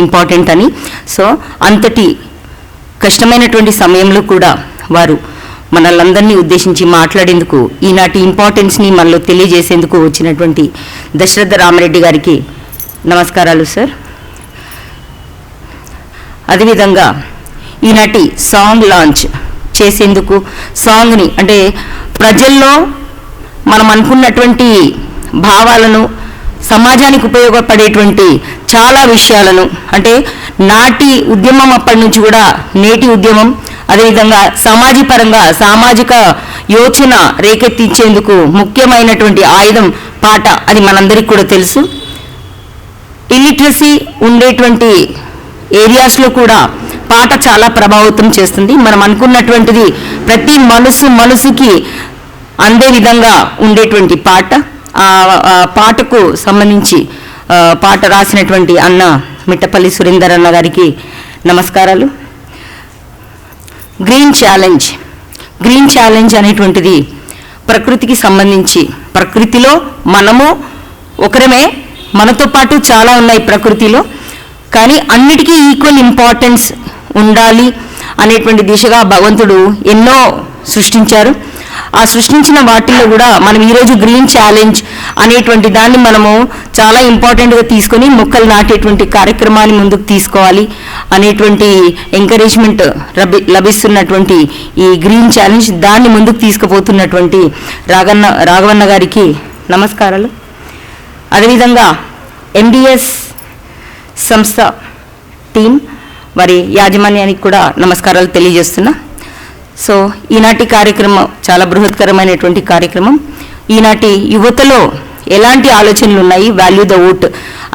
J: ఇంపార్టెంట్ అని. సో అంతటి కష్టమైనటువంటి సమయంలో కూడా వారు మనల్ని ఉద్దేశించి మాట్లాడేందుకు, ఈనాటి ఇంపార్టెన్స్ని మనలో తెలియజేసేందుకు వచ్చినటువంటి దశరథ రామరెడ్డి గారికి నమస్కారాలు సార్. అదేవిధంగా ఈనాటి సాంగ్ లాంచ్ చేసేందుకు, సాంగ్ని అంటే ప్రజల్లో మనం అనుకున్నటువంటి భావాలను, సమాజానికి ఉపయోగపడేటువంటి చాలా విషయాలను, అంటే నాటి ఉద్యమం అప్పటి నుంచి కూడా నేటి ఉద్యమం, అదేవిధంగా సామాజిక యోచన రేకెత్తించేందుకు ముఖ్యమైనటువంటి ఆయుధం పాట అని మనందరికీ కూడా తెలుసు. ఇల్లిటరసీ ఉండేటువంటి ఏరియాస్లో కూడా పాట చాలా ప్రభావితం చేస్తుంది. మనం అనుకున్నటువంటిది ప్రతి మనసుకి అందే విధంగా ఉండేటువంటి పాట. ఆ పాటకు సంబంధించి పాట రాసినటువంటి అన్న మిట్టపల్లి సురేందర్ అన్న గారికి నమస్కారాలు. గ్రీన్ ఛాలెంజ్ అనేటువంటిది ప్రకృతికి సంబంధించి, ప్రకృతిలో మనము ఒకరమే, మనతో పాటు చాలా ఉన్నాయి ప్రకృతిలో, కానీ అన్నిటికీ ఈక్వల్ ఇంపార్టెన్స్ ఉండాలి అనేటువంటి దిశగా భగవంతుడు ఎన్నో సృష్టించారు. ఆ సృష్టించిన వాటిల్లో కూడా మనం ఈరోజు గ్రీన్ ఛాలెంజ్ అనేటువంటి దాన్ని మనము చాలా ఇంపార్టెంట్గా తీసుకొని మొక్కలు నాటేటువంటి కార్యక్రమాన్ని ముందుకు తీసుకోవాలి అనేటువంటి ఎంకరేజ్మెంట్ లభిస్తున్నటువంటి ఈ గ్రీన్ ఛాలెంజ్, దాన్ని ముందుకు తీసుకుపోతున్నటువంటి రాఘవన్న గారికి నమస్కారాలు. అదేవిధంగా MDS సంస్థ టీం వారి యాజమాన్యానికి కూడా నమస్కారాలు తెలియజేస్తున్నా. సో ఈనాటి కార్యక్రమం చాలా బృహత్కరమైనటువంటి కార్యక్రమం. ఈనాటి యువతలో ఎలాంటి ఆలోచనలు ఉన్నాయి వాల్యూ ద ఓట్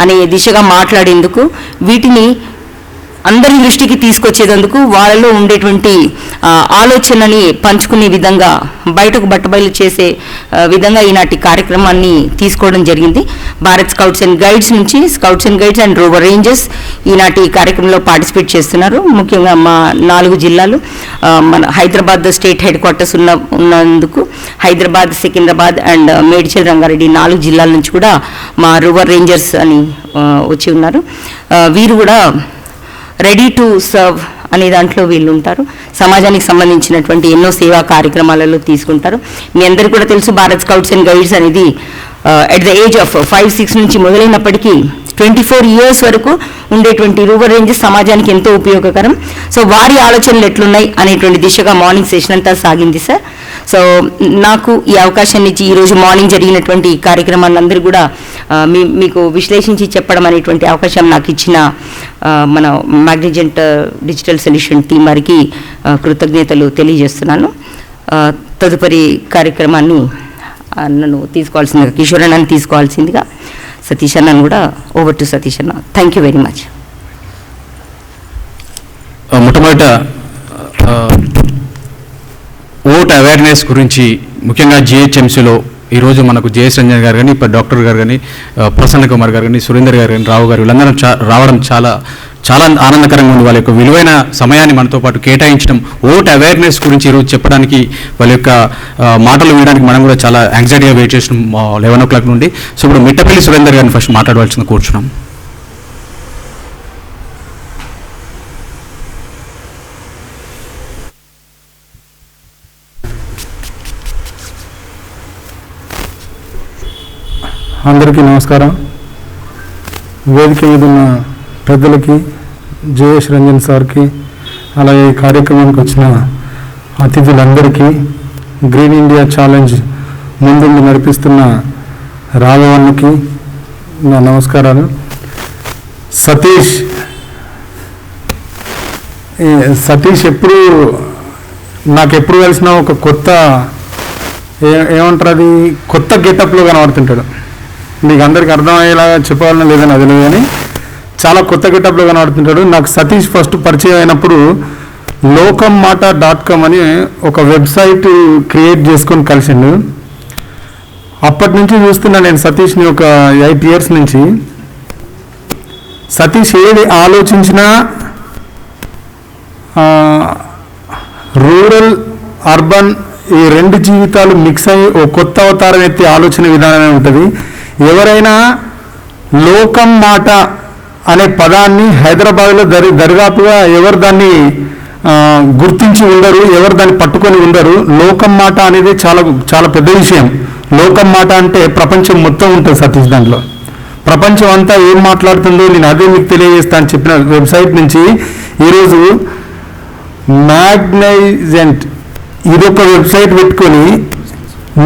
J: అనే దిశగా మాట్లాడేందుకు, వీటిని అందరి దృష్టికి తీసుకొచ్చేందుకు వాళ్ళలో ఉండేటువంటి ఆలోచనని పంచుకునే విధంగా బయటకు బట్టబయలు చేసే విధంగా ఈనాటి కార్యక్రమాన్ని తీసుకోవడం జరిగింది. భారత్ స్కౌట్స్ అండ్ గైడ్స్ నుంచి scouts and guides and rover Rangers ఈనాటి కార్యక్రమంలో పార్టిసిపేట్ చేస్తున్నారు. ముఖ్యంగా మా 4 జిల్లాలు, మన హైదరాబాద్ స్టేట్ హెడ్ క్వార్టర్స్ ఉన్నందుకు హైదరాబాద్, సికింద్రాబాద్ అండ్ మేడ్చల్ రంగారెడ్డి 4 జిల్లాల నుంచి కూడా మా రోవర్ రేంజర్స్ అని వచ్చి ఉన్నారు. వీరు కూడా రెడీ టు సర్వ్ అనే దాంట్లో వీళ్ళు ఉంటారు. సమాజానికి సంబంధించినటువంటి ఎన్నో సేవా కార్యక్రమాలలో తీసుకుంటారు. మీ అందరికీ కూడా తెలుసు, భారత్ స్కౌట్స్ అండ్ గైడ్స్ అనేది ఎట్ ద ఏజ్ ఆఫ్ 5-6 నుంచి మొదలైనప్పటికీ 24 years వరకు ఉండేటువంటి రూరల్ రేంజెస్ సమాజానికి ఎంతో ఉపయోగకరం. సో వారి ఆలోచనలు ఎట్లున్నాయి అనేటువంటి దిశగా మార్నింగ్ సెషన్ అంతా సాగింది సార్. సో నాకు ఈ అవకాశాన్ని ఇచ్చి ఈరోజు మార్నింగ్ జరిగినటువంటి కార్యక్రమాన్ని అందరూ కూడా మీకు విశ్లేషించి చెప్పడం అనేటువంటి అవకాశం నాకు ఇచ్చిన మన మ్యాగ్నిజెంట్ డిజిటల్ సొల్యూషన్ టీం వారికి కృతజ్ఞతలు తెలియజేస్తున్నాను. తదుపరి కార్యక్రమాన్ని నన్ను తీసుకోవాల్సిందిగా, కిషోర్ అన్నని తీసుకోవాల్సిందిగా సతీష్ అన్నను కూడా ఓవర్ టు సతీష్ అన్న. Thank you very much.
B: మొట్టమొదట ఓట్ అవేర్నెస్ గురించి ముఖ్యంగా జిహెచ్ఎంసీలో ఈరోజు మనకు జేఎస్ రంజన్ గారు కానీ, ఇప్పుడు డాక్టర్ గారు కానీ, ప్రసన్న కుమార్ గారు కానీ, సురేందర్ గారు కానీ, రావు గారు వీళ్ళందరూ రావడం చాలా చాలా ఆనందకరంగా ఉంది. వాళ్ళ యొక్క విలువైన సమయాన్ని మనతో పాటు కేటాయించడం, ఓట్ అవేర్నెస్ గురించి ఈరోజు చెప్పడానికి, వాళ్ళ యొక్క మాటలు వినడానికి మనం కూడా చాలా యాంగ్జైటీగా వెయిట్ చేసినాం 11 o'clock నుండి. సో ఇప్పుడు మిట్టపల్లి సురేందర్ గారిని ఫస్ట్ మాట్లాడవలసింది కూర్చున్నాం.
K: అందరికీ నమస్కారం. వేదిక మీద ఉన్న పెద్దలకి, జేఎస్ రంజన్ సార్కి, అలాగే ఈ కార్యక్రమానికి వచ్చిన అతిథులందరికీ, గ్రీన్ ఇండియా ఛాలెంజ్ ముందుండి నడిపిస్తున్న రాఘవన్నకి నా నమస్కారాలు. సతీష్ ఎప్పుడు నాకెప్పుడు కలిసిన ఒక కొత్త ఏమంటారు, అది కొత్త గెటప్లో కనబడుతుంటాడు. మీకు అందరికి అర్థమయ్యేలాగా చెప్పాలని లేదని అది లేదు, కానీ చాలా కొత్త గెటప్లో కనబడుతుంటాడు. నాకు సతీష్ ఫస్ట్ పరిచయం అయినప్పుడు lokamata.com అని ఒక వెబ్సైట్ క్రియేట్ చేసుకొని కలిసిండు. అప్పటి నుంచి చూస్తున్నా నేను సతీష్ని, ఒక 8 years నుంచి. సతీష్ ఏది ఆలోచించినా రూరల్ అర్బన్ ఈ 2 జీవితాలు మిక్స్ అయ్యి ఓ కొత్త అవతారం ఎత్తి ఆలోచన విధానమే ఉంటుంది. ఎవరైనా లోకం మాట అనే పదాన్ని హైదరాబాద్లో దరిదాపుగా ఎవరు దాన్ని గుర్తించి ఉండరు, ఎవరు దాన్ని పట్టుకొని ఉండరు. లోకం మాట అనేది చాలా చాలా పెద్ద విషయం. లోకం మాట అంటే ప్రపంచం మొత్తం ఉంటుంది సతీష్ దాంట్లో. ప్రపంచం అంతా ఏం మాట్లాడుతుందో నేను అదే మీకు తెలియజేస్తా అని చెప్పిన వెబ్సైట్ నుంచి ఈరోజు మ్యాగ్నైజెంట్ ఇదొక వెబ్సైట్ పెట్టుకొని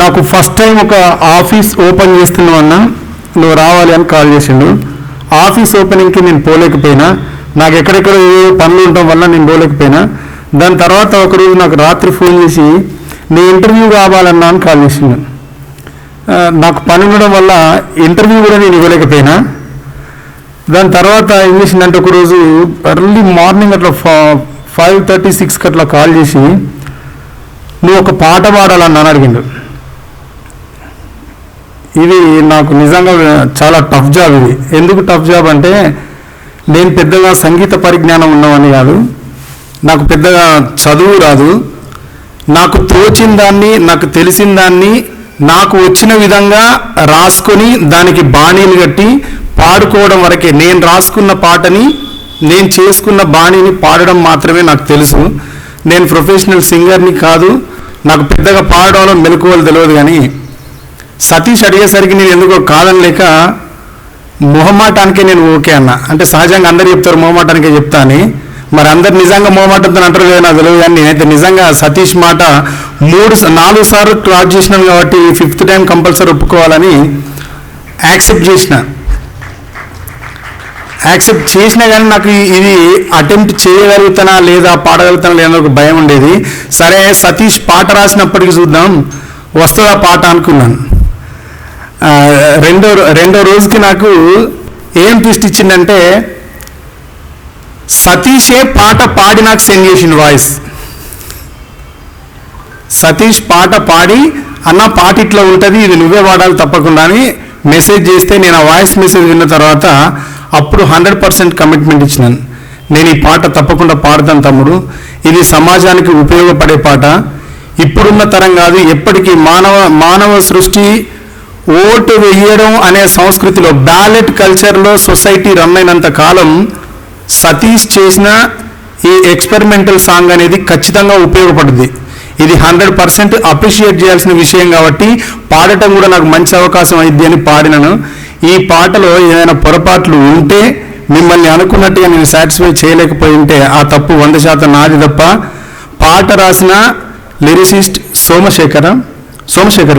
K: నాకు ఫస్ట్ టైం ఒక ఆఫీస్ ఓపెన్ చేస్తున్నామన్నా నువ్వు రావాలి అని కాల్ చేసిండు. ఆఫీస్ ఓపెనింగ్కి నేను పోలేకపోయినా, నాకు ఎక్కడెక్కడ ఏ పనులు ఉండటం వల్ల నేను పోలేకపోయినా. దాని తర్వాత ఒకరోజు నాకు రాత్రి ఫోన్ చేసి నీ ఇంటర్వ్యూ కావాలన్నా అని కాల్ చేసిండు. నాకు పని ఉండడం వల్ల ఇంటర్వ్యూ కూడా నేను ఇవ్వలేకపోయినా. దాని తర్వాత ఏం చేసిందంటే ఒకరోజు ఎర్లీ మార్నింగ్ అట్లా 5:36కి అట్లా కాల్ చేసి నువ్వు ఒక పాట పాడాలని అడిగిండు. ఇది నాకు నిజంగా చాలా టఫ్ జాబ్. ఇది ఎందుకు టఫ్ జాబ్ అంటే, నేను పెద్దగా సంగీత పరిజ్ఞానం ఉన్నవని కాదు, నాకు పెద్దగా చదువు రాదు. నాకు తోచిన దాన్ని, నాకు తెలిసిన దాన్ని, నాకు వచ్చిన విధంగా రాసుకొని దానికి బాణీలు కట్టి పాడుకోవడం వరకే. నేను రాసుకున్న పాటని, నేను చేసుకున్న బాణీని పాడడం మాత్రమే నాకు తెలుసు. నేను ప్రొఫెషనల్ సింగర్ని కాదు, నాకు పెద్దగా పాడడంలో మెలకువలు తెలియదు. కానీ సతీష్ అడిగేసరికి నేను ఎందుకో కాదని లేక మొహమాటానికే నేను ఓకే అన్నా. అంటే సహజంగా అందరు చెప్తారు మొహమాటానికే చెప్తా అని, మరి అందరు నిజంగా మొహమాటంతో అంటారు కదా నాకు తెలియదు. కానీ నేనైతే నిజంగా సతీష్ మాట 4 సార్లు క్రాస్ చేసినాను కాబట్టి 5th time కంపల్సరీ ఒప్పుకోవాలని యాక్సెప్ట్ చేసినా కానీ నాకు ఇది అటెంప్ట్ చేయగలుగుతానా లేదా, పాడగలుగుతానా లేదా ఒక భయం ఉండేది. సరే సతీష్ పాట రాసినప్పటికీ చూద్దాం వస్తుందా పాట అనుకున్నాను. రెండో రోజుకి నాకు ఏం ట్విస్ట్ ఇచ్చిందంటే, సతీషే పాట పాడి నాకు సెండ్ చేసిన వాయిస్. సతీష్ పాట పాడి అన్న పాట ఇట్లా ఉంటుంది, ఇది నువ్వే వాడాలి తప్పకుండా అని మెసేజ్ చేస్తే నేను ఆ వాయిస్ మెసేజ్ విన్న తర్వాత అప్పుడు 100% కమిట్మెంట్ ఇచ్చినాను. నేను ఈ పాట తప్పకుండా పాడతాను తమ్ముడు, ఇది సమాజానికి ఉపయోగపడే పాట, ఇప్పుడున్న తరం కాదు ఎప్పటికీ మానవ సృష్టి ఓటు వేయడం అనే సంస్కృతిలో బ్యాలెట్ కల్చర్లో సొసైటీ రన్ అయినంత కాలం సతీష్ చేసిన ఈ ఎక్స్పెరిమెంటల్ సాంగ్ అనేది ఖచ్చితంగా ఉపయోగపడుతుంది. ఇది 100% అప్రిషియేట్ చేయాల్సిన విషయం కాబట్టి పాడటం కూడా నాకు మంచి అవకాశం అయింది అని పాడినాను. ఈ పాటలో ఏదైనా పొరపాట్లు ఉంటే మిమ్మల్ని అనుకున్నట్టుగా నేను సాటిస్ఫై చేయలేకపోయి ఉంటే ఆ తప్పు 100% నాది తప్ప. పాట రాసిన లిరిసిస్ట్ సోమశేఖర్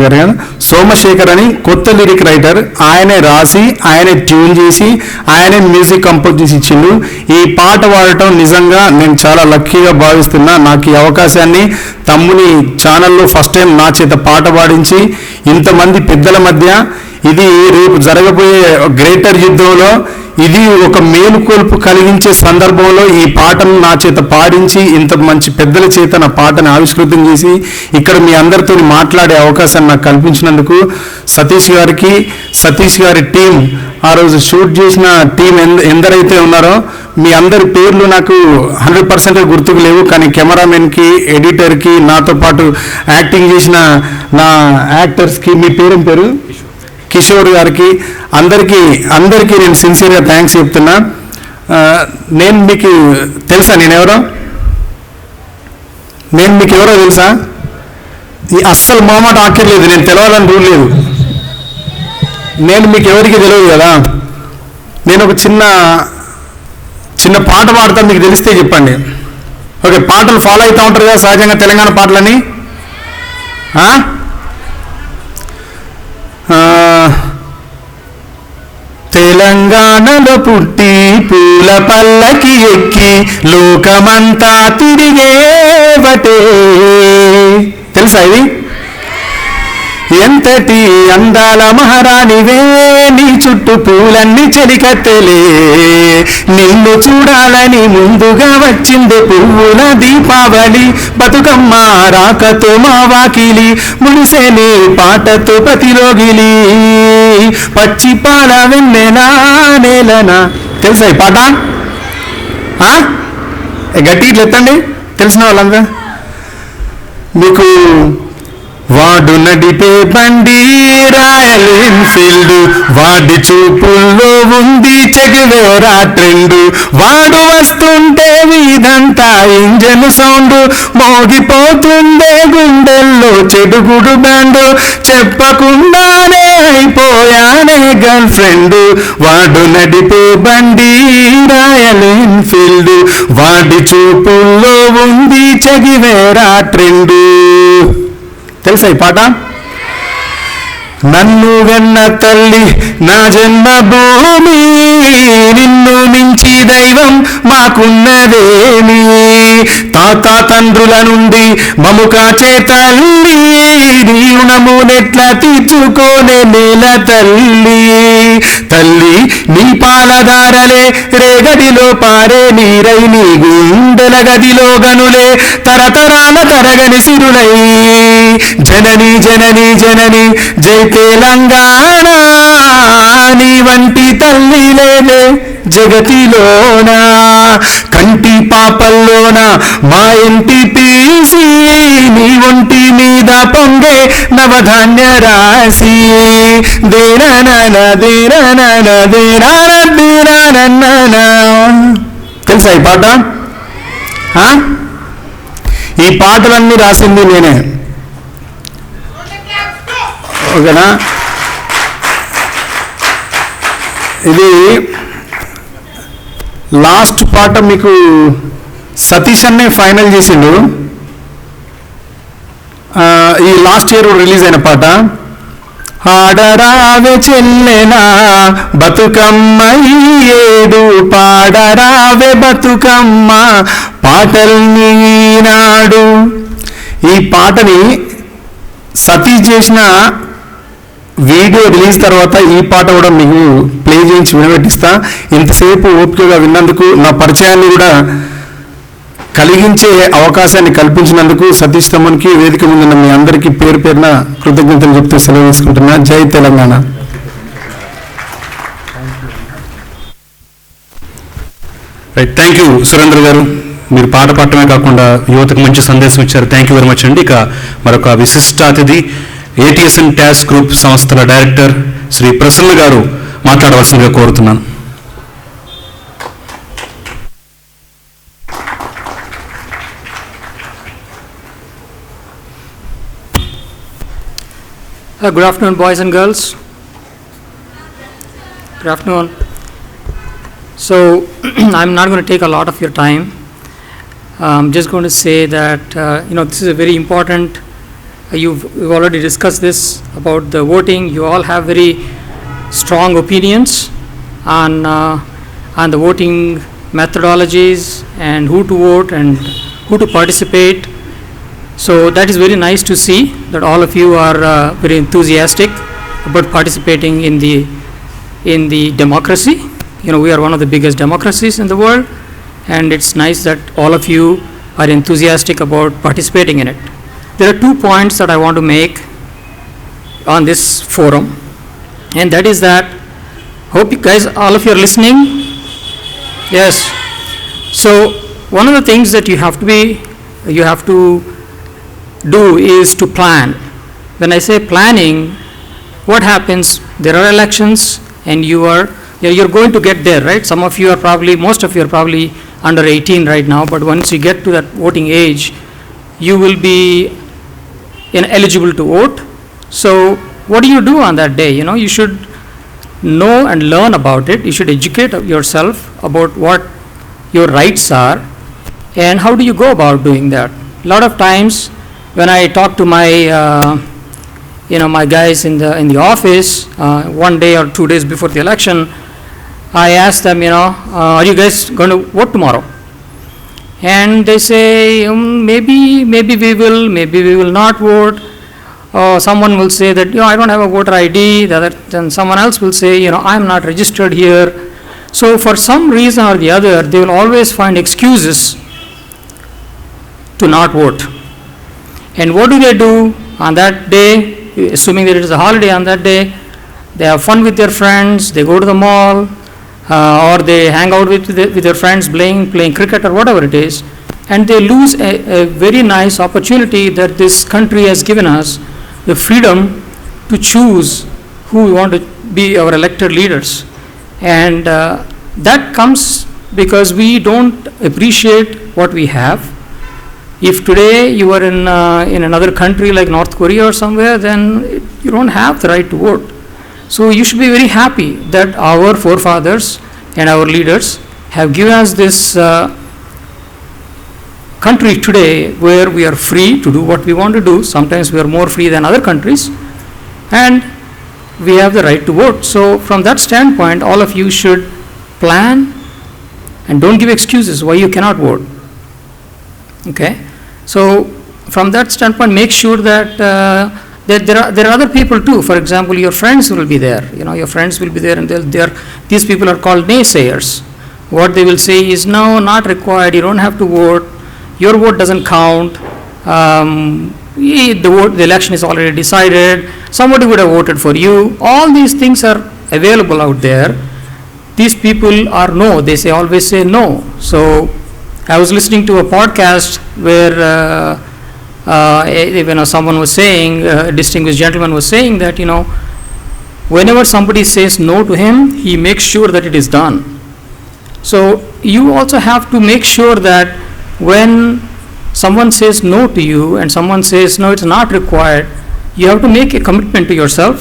K: గారు కదా, సోమశేఖర్ అని కొత్త లిరిక్ రైటర్, ఆయనే రాసి ఆయనే ట్యూన్ చేసి ఆయనే మ్యూజిక్ కంపోజ్ చేసి ఇచ్చిండు. ఈ పాట పాడటం నిజంగా నేను చాలా లక్కీగా భావిస్తున్నా. నాకు ఈ అవకాశాన్ని తమ్ముని ఛానల్లో ఫస్ట్ టైం నా చేత పాట పాడించి ఇంతమంది పెద్దల మధ్య, ఇది రేపు జరగబోయే గ్రేటర్ యుద్ధంలో ఇది ఒక మేలుకొల్పు కలిగించే సందర్భంలో ఈ పాటను నా చేత పాడించి ఇంత మంచి పెద్దల చేత నా పాటను ఆవిష్కృతం చేసి ఇక్కడ మీ అందరితో మాట్లాడే అవకాశాన్ని నాకు కల్పించినందుకు సతీష్ గారి టీం, ఆ రోజు షూట్ చేసిన టీం ఎందరైతే ఉన్నారో మీ అందరి పేర్లు నాకు 100% గుర్తుకు లేవు, కానీ కెమెరామెన్కి, ఎడిటర్కి, నాతో పాటు యాక్టింగ్ చేసిన నా యాక్టర్స్కి, మీ పేరు కిషోర్ గారికి, అందరికీ నేను సిన్సియర్గా థ్యాంక్స్ చెప్తున్నా. నేను మీకు తెలుసా నేను మీకు ఎవరో తెలుసా? అస్సలు మొహమాట ఆక్కర్లేదు, నేను తెలవాలని రూల్ లేదు. నేను మీకు ఎవరికి తెలియదు కదా. నేను ఒక చిన్న పాట పాడతా, మీకు తెలిస్తే చెప్పండి. ఓకే, పాటలు ఫాలో అవుతూ ఉంటారు కదా సహజంగా తెలంగాణ పాటలని. తెలంగాణలో పుట్టి పూల పల్లకి ఎక్కి లోకమంతా తిరిగేవటే. తెలుసా ఇది? ఎంతటి అందాల మహారాణివే, నీ చుట్టూ పూలన్నీ చెలికత్తెలే, నిన్ను చూడాలని ముందుగా వచ్చింది పువ్వుల దీపావళి, బతుకమ్మ రాకతో మా వాకిలి, ముడిసే నీ పాటతో ప్రతిలోగిలి, పచ్చి పాల వెన్నెలా నేలనా. తెలుసా ఈ పాట? గట్టి ఇట్లా ఎత్తండి తెలిసిన వాళ్ళంతా. మీకు వాడు నడిపే బండి రాయల్ ఎన్ఫీల్డ్, వాడి చూపుల్లో ఉంది చెగువేరా ట్రెండ్, వాడు వస్తుంటే వీధంతా ఇంజన్ సౌండ్, మోగిపోతుందే గుండెల్లో చెడుగుడు బ్యాండ్, చెప్పకుండానే అయిపోయానే గర్ల్ ఫ్రెండ్, వాడు నడిపే బండి రాయల్ ఎన్ఫీల్డ్, వాడి చూపుల్లో ఉంది చెగువేరా ట్రెండ్. తెలుసా ఈ పాట? నన్ను వెన్న తల్లి నా జన్మభూమి, నిన్ను మించి దైవం మాకున్నదేమి, తాత తండ్రుల నుండి మము కాచే తల్లి, నీ రుణము నెట్లా తీర్చుకోనే నేల తల్లి, తల్లి నీ పాలధారలే రేగడిలో పారే నీరై, నీ గుండెల గదిలో గనులే తరతరాల తరగని సిరులై, జనని జనని జనని జై తెలంగాణ, నీ వంటి తల్లి లేదే జగతిలోనా, కంటి పాపల్లోన మా ఇంటి పీసి, నీ ఒంటి మీద పొంగే నవధాన్య రాశి, దేనన దేనన దేనన. తెలుసా ఈ పాట? ఈ పాటలన్నీ రాసింది నేనే. ఓకేనా? ఇది లాస్ట్ పాట మీకు సతీష్ అన్నే ఫైనల్ చేసిండు. ఈ లాస్ట్ ఇయర్ రిలీజ్ అయిన పాట. ఆడరావే చెల్లెనా బతుకమ్మ ఏడు, పాడరావే బతుకమ్మ పాటల్ని నాడు. ఈ పాటని సతీష్ చేసిన వీడియో రిలీజ్ తర్వాత ఈ పాట కూడా మీకు ప్లే తెలియజేయించి వినబెట్టిస్తా. ఇంతసేపు ఓపికగా విన్నందుకు, నా పరిచయాన్ని కూడా కలిగించే అవకాశాన్ని కల్పించినందుకు సతీష్ తమ్మన్కి, వేదిక ముందున్న మీ అందరికీ పేరు పేరున కృతజ్ఞతలు చెప్తూ సెలవు తీసుకుంటున్నా. జై Telangana.
B: Right, thank you Surendra గారు. మీరు పాట పాడటమే కాకుండా యువతకు మంచి సందేశం ఇచ్చారు. థ్యాంక్ యూ వెరీ మచ్ అండి. ఇక మరొక విశిష్ట అతిథి ATSN టాస్క్ గ్రూప్ సంస్థల డైరెక్టర్ శ్రీ ప్రసన్న గారు మాట్లాడవలసిందిగా కోరుతున్నాను.
L: Good afternoon, boys and girls. Good afternoon. So, I'm not going to take a lot of your time. I'm just going to say that, this is a very important, you've already discussed this about the voting. You all have very strong opinions on the voting methodologies and who to vote and who to participate. So that is very nice to see that all of you are very enthusiastic about participating in the democracy. We are one of the biggest democracies in the world, and it's nice that all of you are enthusiastic about participating in it. There are 2 points that I want to make on this forum, and that is that, hope you guys, all of you are listening. Yes. So one of the things that you have to do is to plan. When I say planning, what happens? There are elections, and you're going to get there, right? Most of you are probably under 18 right now, but once you get to that voting age, you will be ineligible to vote. So what do you do on that day? You should know and learn about it. You should educate yourself about what your rights are, and how do you go about doing that. A lot of times when I talk to my my guys in the office, 1 day or 2 days before the election, I ask them, are you guys going to vote tomorrow? And they say, maybe we will, maybe we will not vote. Someone will say that, I don't have a voter ID. Then someone else will say, I'm not registered here. So for some reason or the other, they will always find excuses to not vote. And what do they do on that day? Assuming that it is a holiday on that day, they have fun with their friends, they go to the mall, or they hang out with their friends playing cricket or whatever it is, and they lose a very nice opportunity that this country has given us, the freedom to choose who we want to be our elected leaders. And that comes because we don't appreciate what we have. If today you are in another country like North Korea or somewhere, then you don't have the right to vote. So you should be very happy that our forefathers and our leaders have given us this country today where we are free to do what we want to do. Sometimes we are more free than other countries, and we have the right to vote. So from that standpoint, all of you should plan and don't give excuses why you cannot vote. Okay? So from that standpoint, make sure that there are other people too. For example, your friends will be there. Your friends will be there, and these people are called naysayers. What they will say is, no, not required. You don't have to vote. Your vote doesn't count. The election is already decided. Somebody would have voted for you. All these things are available out there. These people are always say no. So I was listening to a podcast where someone was saying, a distinguished gentleman was saying that, whenever somebody says no to him, he makes sure that it is done. So you also have to make sure that when someone says no to you and someone says, no, it's not required, you have to make a commitment to yourself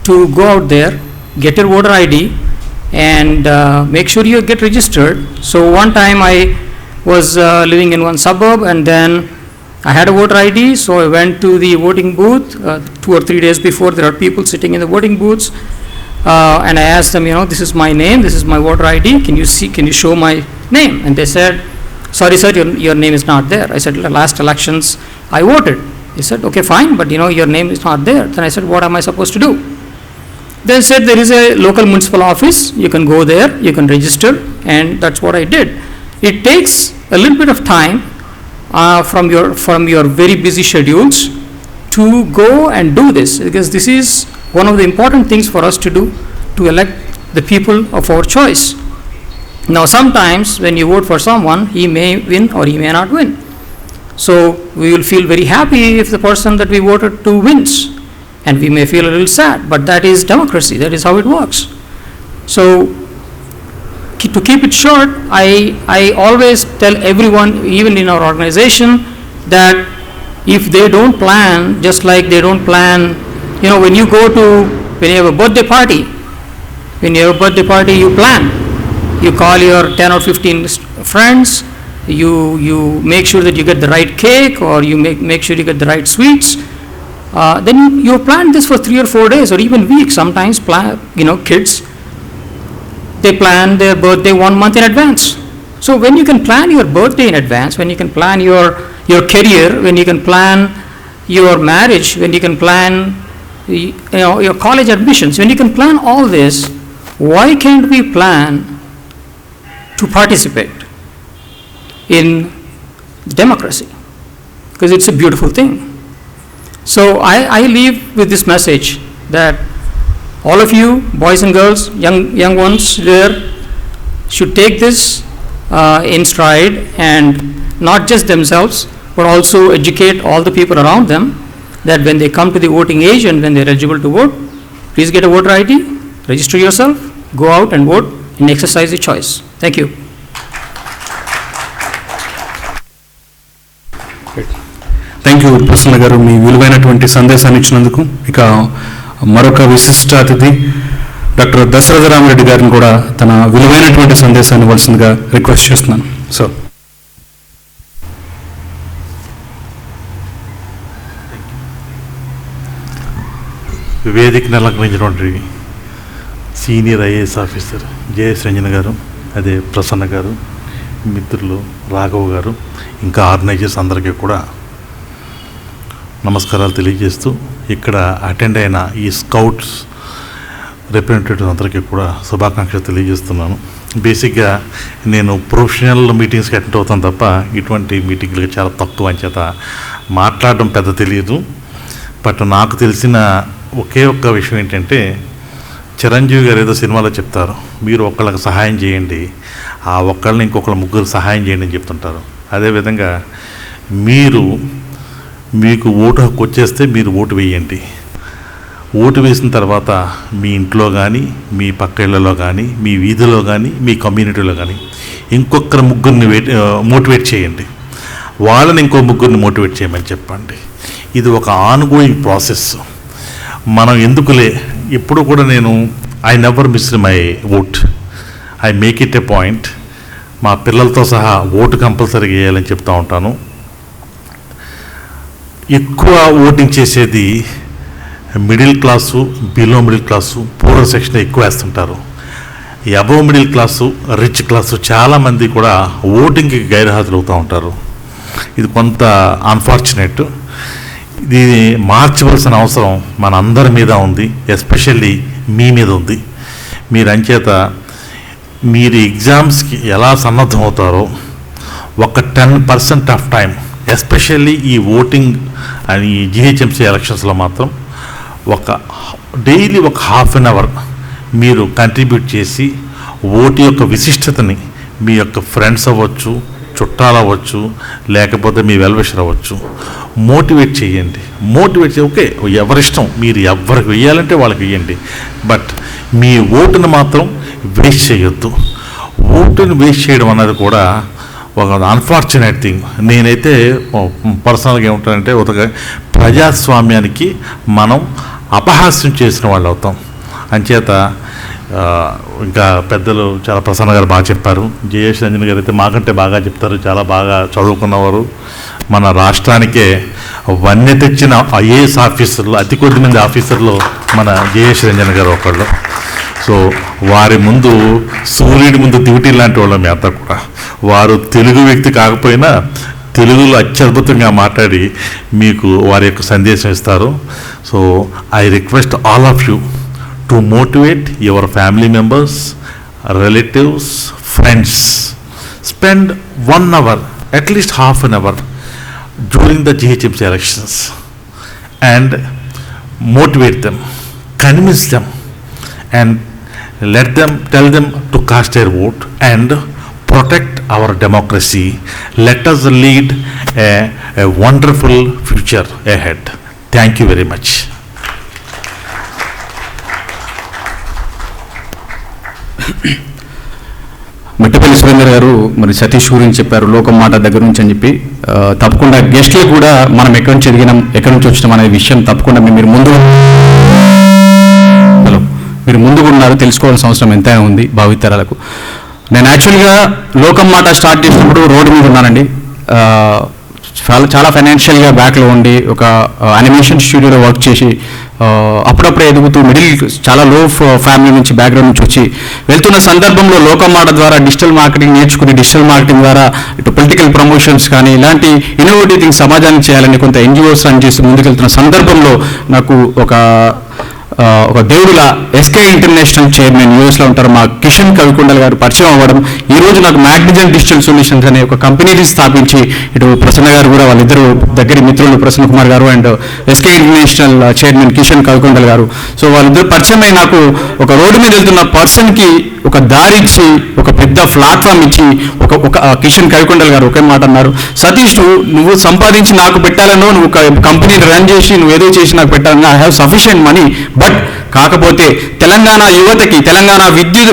L: to go out there, get your voter ID, and make sure you get registered. So one time I was living in one suburb, and then I had a voter ID, so I went to the voting booth 2 or 3 days before. There are people sitting in the voting booths, and I asked them, this is my name, this is my voter ID, can you show my name? And they said, sorry sir, your name is not there. I said, last elections I voted. They said, okay fine, but your name is not there. Then I said, what am I supposed to do? They said there is a local municipal office, you can go there, you can register, and that's what I did. It takes a little bit of time from your very busy schedules to go and do this, because this is one of the important things for us to do, to elect the people of our choice. Now sometimes when you vote for someone, he may win or he may not win. So we will feel very happy if the person that we voted to wins, and we may feel a little sad, but that is democracy, that is how it works. So to keep it short, I always tell everyone, even in our organization, that if they don't plan, just like they don't plan, when you have a birthday party, you plan. You call your 10 or 15 friends, you make sure that you get the right cake, or you make sure you get the right sweets. Then you plan this for 3 or 4 days, or even weeks. Sometimes kids, they plan their birthday 1 month in advance. So when you can plan your birthday in advance, when you can plan your career, when you can plan your marriage, when you can plan your college admissions, when you can plan all this, why can't we plan to participate in democracy? Because it's a beautiful thing. So I leave with this message that all of you, boys and girls, young ones there, should take this in stride, and not just themselves, but also educate all the people around them, that when they come to the voting age and when they're eligible to vote, please get a voter ID, register yourself, go out and vote, and exercise your choice. Thank you.
B: Thank you Prasanna గారు, మీ విలువైనటువంటి సందేశాన్ని ఇచ్చినందుకు. ఇక మరొక విశిష్ట అతిథి డాక్టర్ దశరథ రామరెడ్డి గారిని కూడా తన విలువైనటువంటి సందేశాన్ని ఇవ్వాల్సిందిగా రిక్వెస్ట్ చేస్తున్నాను. సో
M: వేదికను అలంకరించినటువంటి senior IAS officer JS Ranjan garu, అదే ప్రసన్న గారు, మిత్రులు రాఘవ్ గారు, ఇంకా ఆర్గనైజర్స్ అందరికీ కూడా నమస్కారాలు తెలియజేస్తూ, ఇక్కడ అటెండ్ అయిన ఈ స్కౌట్స్ రిప్రజెంటేటివ్స్ అందరికీ కూడా శుభాకాంక్షలు తెలియజేస్తున్నాను. బేసిక్గా నేను ప్రొఫెషనల్ మీటింగ్స్కి అటెండ్ అవుతాను తప్ప ఇటువంటి మీటింగ్లకి చాలా తక్కువ, అంచేత మాట్లాడడం పెద్ద తెలియదు. బట్ నాకు తెలిసిన ఒకే ఒక్క విషయం ఏంటంటే, చిరంజీవి గారు ఏదో సినిమాలో చెప్తారు, మీరు ఒకళ్ళకి సహాయం చేయండి, ఆ ఒక్కళ్ళని ఇంకొకళ్ళ ముగ్గురు సహాయం చేయండి అని చెప్తుంటారు. అదేవిధంగా మీకు ఓటు హక్కు వచ్చేస్తే మీరు ఓటు వేయండి. ఓటు వేసిన తర్వాత మీ ఇంట్లో కానీ, మీ పక్క ఇళ్లలో కానీ, మీ వీధిలో కానీ, మీ కమ్యూనిటీలో కానీ ఇంకొకరు ముగ్గురిని మోటివేట్ చేయండి, వాళ్ళని ఇంకో ముగ్గురిని మోటివేట్ చేయమని చెప్పండి. ఇది ఒక ఆన్గోయింగ్ ప్రాసెస్. మనం ఎందుకులే, ఎప్పుడు కూడా నేను I never miss my vote, I make it A point. మా పిల్లలతో సహా ఓటు కంపల్సరీగా వేయాలని చెప్తూ ఉంటాను. ఎక్కువ ఓటింగ్ చేసేది middle class, below middle class, poor section ఎక్కువ వేస్తుంటారు. Above middle class, rich class చాలామంది కూడా ఓటింగ్కి గైర్హాజరవుతూ ఉంటారు. ఇది కొంత అన్ఫార్చునేట్. ఇది మార్చవలసిన అవసరం మన అందరి మీద ఉంది, ఎస్పెషల్లీ మీ మీద ఉంది. మీరు అంచేత మీరు ఎగ్జామ్స్కి ఎలా సన్నద్ధం అవుతారో ఒక 10% ఆఫ్ టైం, ఎస్పెషల్లీ ఈ ఓటింగ్ అని జిహెచ్ఎంసీ ఎలక్షన్స్లో మాత్రం డైలీ ఒక ½ an hour మీరు కంట్రిబ్యూట్ చేసి ఓటు యొక్క విశిష్టతని మీ యొక్క ఫ్రెండ్స్ అవ్వచ్చు, చుట్టాలు అవ్వచ్చు, లేకపోతే మీ వెల్విషర్ అవ్వచ్చు, మోటివేట్ చేయండి. ఓకే ఎవరిష్టం, మీరు ఎవరికి వెయ్యాలంటే వాళ్ళకి వెయ్యండి, బట్ మీ ఓటును మాత్రం వేస్ట్ చేయొద్దు. ఓటును వేస్ట్ చేయడం అన్నది కూడా ఒక అన్ఫార్చునేట్ థింగ్. నేనైతే పర్సనల్గా ఏముంటానంటే, ఒక ప్రజాస్వామ్యానికి మనం అపహాస్యం చేసిన వాళ్ళు అవుతాం. అంచేత ఇంకా పెద్దలు చాలా ప్రసన్న గారు బాగా చెప్పారు, జేఎస్ రంజన్ గారు అయితే మాకంటే బాగా చెప్తారు, చాలా బాగా చదువుకున్నవారు. మన రాష్ట్రానికే వన్నె తెచ్చిన ఐఏఎస్ ఆఫీసర్లు, అతి కొద్ది మంది ఆఫీసర్లు మన జేఎస్ రంజన్ గారు ఒకళ్ళు. సో వారి ముందు సూర్యుడి ముందు డ్యూటీ లాంటి వాళ్ళం మీ అంతా కూడా. వారు తెలుగు వ్యక్తి కాకపోయినా తెలుగులో అత్యద్భుతంగా మాట్లాడి మీకు వారి యొక్క సందేశం ఇస్తారు. So I request all of you to motivate your family members, relatives, friends. Spend 1 hour, at least half an hour during the GHMC elections and motivate them, convince them, and tell them to cast their vote and protect our democracy. Let us lead a wonderful future ahead. Thank you very much.
B: Mattapalli Surender గారు మరి సతీష్ గురించి చెప్పారు, లోకం మాట దగ్గర నుంచి అని చెప్పి. తప్పకుండా గెస్ట్లు కూడా మనం ఎక్కడి నుంచి ఎదిగినాం, ఎక్కడి నుంచి వచ్చినాం అనే విషయం తప్పకుండా మీరు ముందుగా ఉన్నారు, తెలుసుకోవాల్సిన అవసరం ఎంతైనా ఉంది భావితరాలకు. నేను యాక్చువల్గా లోకం మాట స్టార్ట్ చేసినప్పుడు రోడ్డు మీద ఉన్నానండి. చాలా ఫైనాన్షియల్గా బ్యాక్లో ఉండి ఒక యానిమేషన్ స్టూడియోలో వర్క్ చేసి అప్పుడప్పుడే ఎదుగుతూ చాలా లో ఫ్యామిలీ నుంచి బ్యాక్గ్రౌండ్ నుంచి వచ్చి వెళ్తున్న సందర్భంలో లోకం మాట ద్వారా డిజిటల్ మార్కెటింగ్ నేర్చుకుని డిజిటల్ మార్కెటింగ్ ద్వారా ఇటు పొలిటికల్ ప్రమోషన్స్ కానీ ఇలాంటి ఇన్నోవేటివ్ థింగ్స్ సమాజానికి చేయాలని కొంత ఎన్జిఓస్ అని చేసి ముందుకెళ్తున్న సందర్భంలో నాకు ఒక దేవుడులా ఎస్కే ఇంటర్నేషనల్ చైర్మన్ యూఎస్లో ఉంటారు మా కిషన్ కవికొండల్ గారు పరిచయం అవ్వడం, ఈరోజు నాకు మ్యాగ్నిజన్ డిజిటల్ సొల్యూషన్స్ అనే ఒక కంపెనీని స్థాపించి ఇటు ప్రసన్న గారు కూడా వాళ్ళిద్దరు దగ్గర మిత్రులు Prasanna Kumar garu and SK international chairman Kishan Kavikondal garu. So వాళ్ళిద్దరు పరిచయం అయి నాకు ఒక రోడ్డు మీద వెళ్తున్న పర్సన్కి ఒక దారి ఇచ్చి ఒక పెద్ద ప్లాట్ఫామ్ ఇచ్చి ఒక కిషన్ కవికొండల్ గారు ఒకే మాట అన్నారు, సతీష్ నువ్వు సంపాదించి నాకు పెట్టాలనో నువ్వు ఒక కంపెనీని రన్ చేసి నువ్వు ఏదో చేసి నాకు పెట్టాలన్నా I have sufficient money, but కాకపోతే తెలంగాణ యువతకి తెలంగాణ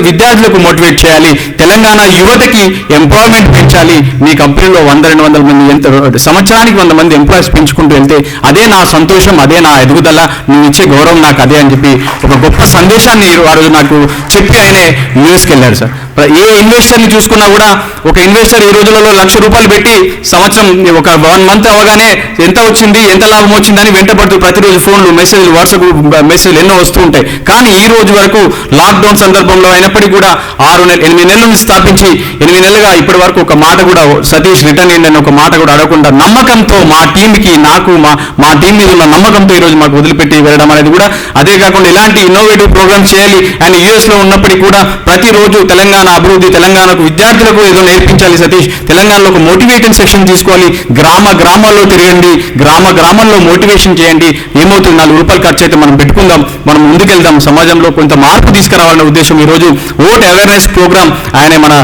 B: విద్యార్థులకు మోటివేట్ చేయాలి, తెలంగాణ యువతకి ఎంప్లాయ్మెంట్ పెంచాలి, నీ కంపెనీలో 100-200 మంది సంవత్సరానికి 100 మంది ఎంప్లాయీస్ పెంచుకుంటూ వెళ్తే అదే నా సంతోషం, అదే నా ఎదుగుదల, నువ్వు ఇచ్చే గౌరవం నాకు అదే అని చెప్పి ఒక గొప్ప సందేశాన్ని ఆ రోజు నాకు చెప్పి ఆయనే యూఎస్కి వెళ్ళారు సార్. ఏ ఇన్వెస్టర్ని చూసుకున్నా కూడా ఒక ఇన్వెస్టర్ ఈ రోజులలో ₹1,00,000 పెట్టి సంవత్సరం ఒక 1 మంత్ అవగానే ఎంత వచ్చింది ఎంత లాభం వచ్చిందని వెంటబడుతూ ప్రతిరోజు ఫోన్లు మెసేజ్లు వాట్సాప్ మెసేజ్లు ఎన్నో వస్తూ ఉంటాయి. కానీ ఈ రోజు వరకు లాక్డౌన్ సందర్భంలో అయినప్పటికీ కూడా 8 నెలల నుంచి స్థాపించి 8 నెలలుగా ఇప్పటి వరకు ఒక మాట కూడా సతీష్ రిటర్న్ ఏంటి అని ఒక మాట కూడా అడగకుండా నమ్మకంతో మా టీంకి నాకు మా టీం మీద ఉన్న నమ్మకంతో ఈరోజు మాకు వదిలిపెట్టి వెళ్ళడం అనేది కూడా, అదే కాకుండా ఇలాంటి ఇన్నోవేటివ్ ప్రోగ్రామ్స్ చేయాలి అండ్ యూఎస్లో ఉన్నప్పటికీ కూడా ప్రతిరోజు తెలంగాణ అభివృద్ధి, తెలంగాణకు విద్యార్థులకు ఏదో నేర్పించాలి సతీష్, తెలంగాణలో ఒక మోటివేషన్ సెక్షన్ తీసుకోవాలి, గ్రామాల్లో తిరగండి, గ్రామాల్లో మోటివేషన్ చేయండి, ఏమవుతుంది ₹4 ఖర్చు అయితే మనం పెట్టుకుందాం, మనం ముందుకెళ్దాం, సమాజంలో కొంత మార్పు తీసుకురావాలనే ఉద్దేశం ఈరోజు ఓట్ అవేర్నెస్ ప్రోగ్రామ్ ఆయన మన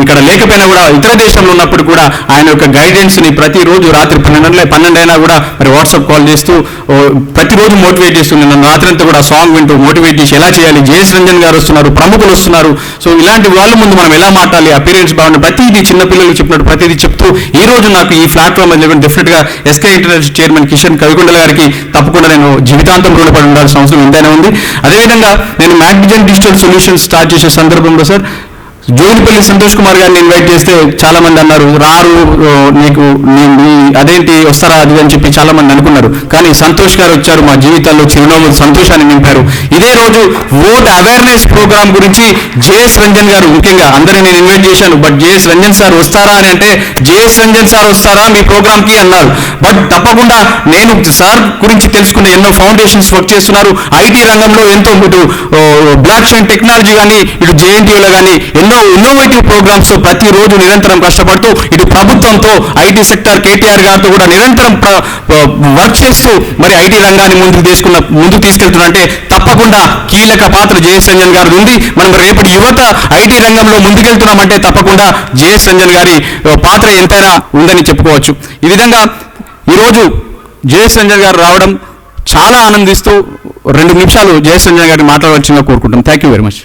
B: ఇక్కడ లేకపోయినా కూడా ఇతర దేశంలో ఉన్నప్పుడు కూడా ఆయన యొక్క గైడెన్స్ని ప్రతిరోజు రాత్రి 12 అయినా కూడా మరి వాట్సాప్ కాల్ చేస్తూ ప్రతిరోజు మోటివేట్ చేస్తుంది. నన్ను రాత్రంతా కూడా సాంగ్ వింటూ మోటివేట్ చేసి ఎలా చేయాలి, జేఎస్ రంజన్ గారు వస్తున్నారు, ప్రముఖులు వస్తున్నారు, సో ఇలాంటి వాళ్ళ ముందు మనం ఎలా మాట్లాడాలి, అపీరెన్స్ బాగుంది, ప్రతిదీ చిన్నపిల్లలు చెప్పినట్టు ప్రతిదీ చెప్తూ ఈ రోజు నాకు ఈ ప్లాట్ఫామ్ అనేది డెఫినెట్గా SK international chairman Kishan Kavikondala గారికి తప్పకుండా నేను జీవితాంతం రుణపడి ఉండాల్సిన అవసరం ఎంతైనా ఉంది. అదేవిధంగా నేను మ్యాగ్నిజన్ డిజిటల్ సొల్యూషన్స్ స్టార్ట్ చేసే సందర్భంలో సార్ జోగిపల్లి సంతోష్ కుమార్ గారిని ఇన్వైట్ చేస్తే చాలా మంది అన్నారు రారు, నీకు అదేంటి వస్తారా అది అని చెప్పి చాలా మంది అనుకున్నారు. కానీ సంతోష్ గారు వచ్చారు, మా జీవితాల్లో చిరునవ్వు సంతోషాన్ని నింపారు. ఇదే రోజు ఓట్ అవేర్నెస్ ప్రోగ్రామ్ గురించి జేఎస్ రంజన్ గారు ముఖ్యంగా అందరినీ నేను ఇన్వైట్ చేశాను, బట్ జేఎస్ రంజన్ సార్ వస్తారా అని అంటే జేఎస్ రంజన్ సార్ వస్తారా మీ ప్రోగ్రామ్కి అన్నారు. బట్ తప్పకుండా నేను సార్ గురించి తెలుసుకున్న ఎన్నో ఫౌండేషన్స్ వర్క్ చేస్తున్నారు, ఐటీ రంగంలో ఎంతో ఇటు బ్లాక్ చైన్ టెక్నాలజీ కానీ ఇటు జేఎన్టీయూలో కానీ ఎన్నో ఇన్నోవేటివ్ ప్రోగ్రామ్స్ ప్రతిరోజు నిరంతరం కష్టపడుతూ ఇటు ప్రభుత్వంతో ఐటీ సెక్టర్ కేటీఆర్ గారితో కూడా నిరంతరం వర్క్ చేస్తూ మరి ఐటీ రంగాన్ని ముందుకు తీసుకెళ్తున్నారంటే తప్పకుండా కీలక పాత్ర జేఎస్ రంజన్ గారిది ఉంది. మనం రేపటి యువత ఐటీ రంగంలో ముందుకెళ్తున్నామంటే తప్పకుండా జేఎస్ రంజన్ గారి పాత్ర ఎంతైనా ఉందని చెప్పుకోవచ్చు. ఈ విధంగా ఈరోజు జేఎస్ రంజన్ గారు రావడం చాలా ఆనందిస్తూ 2 నిమిషాలు జేఎస్ రంజన్ గారిని మాట్లాడవలసిందిగా కోరుకుంటాం. Thank you very much.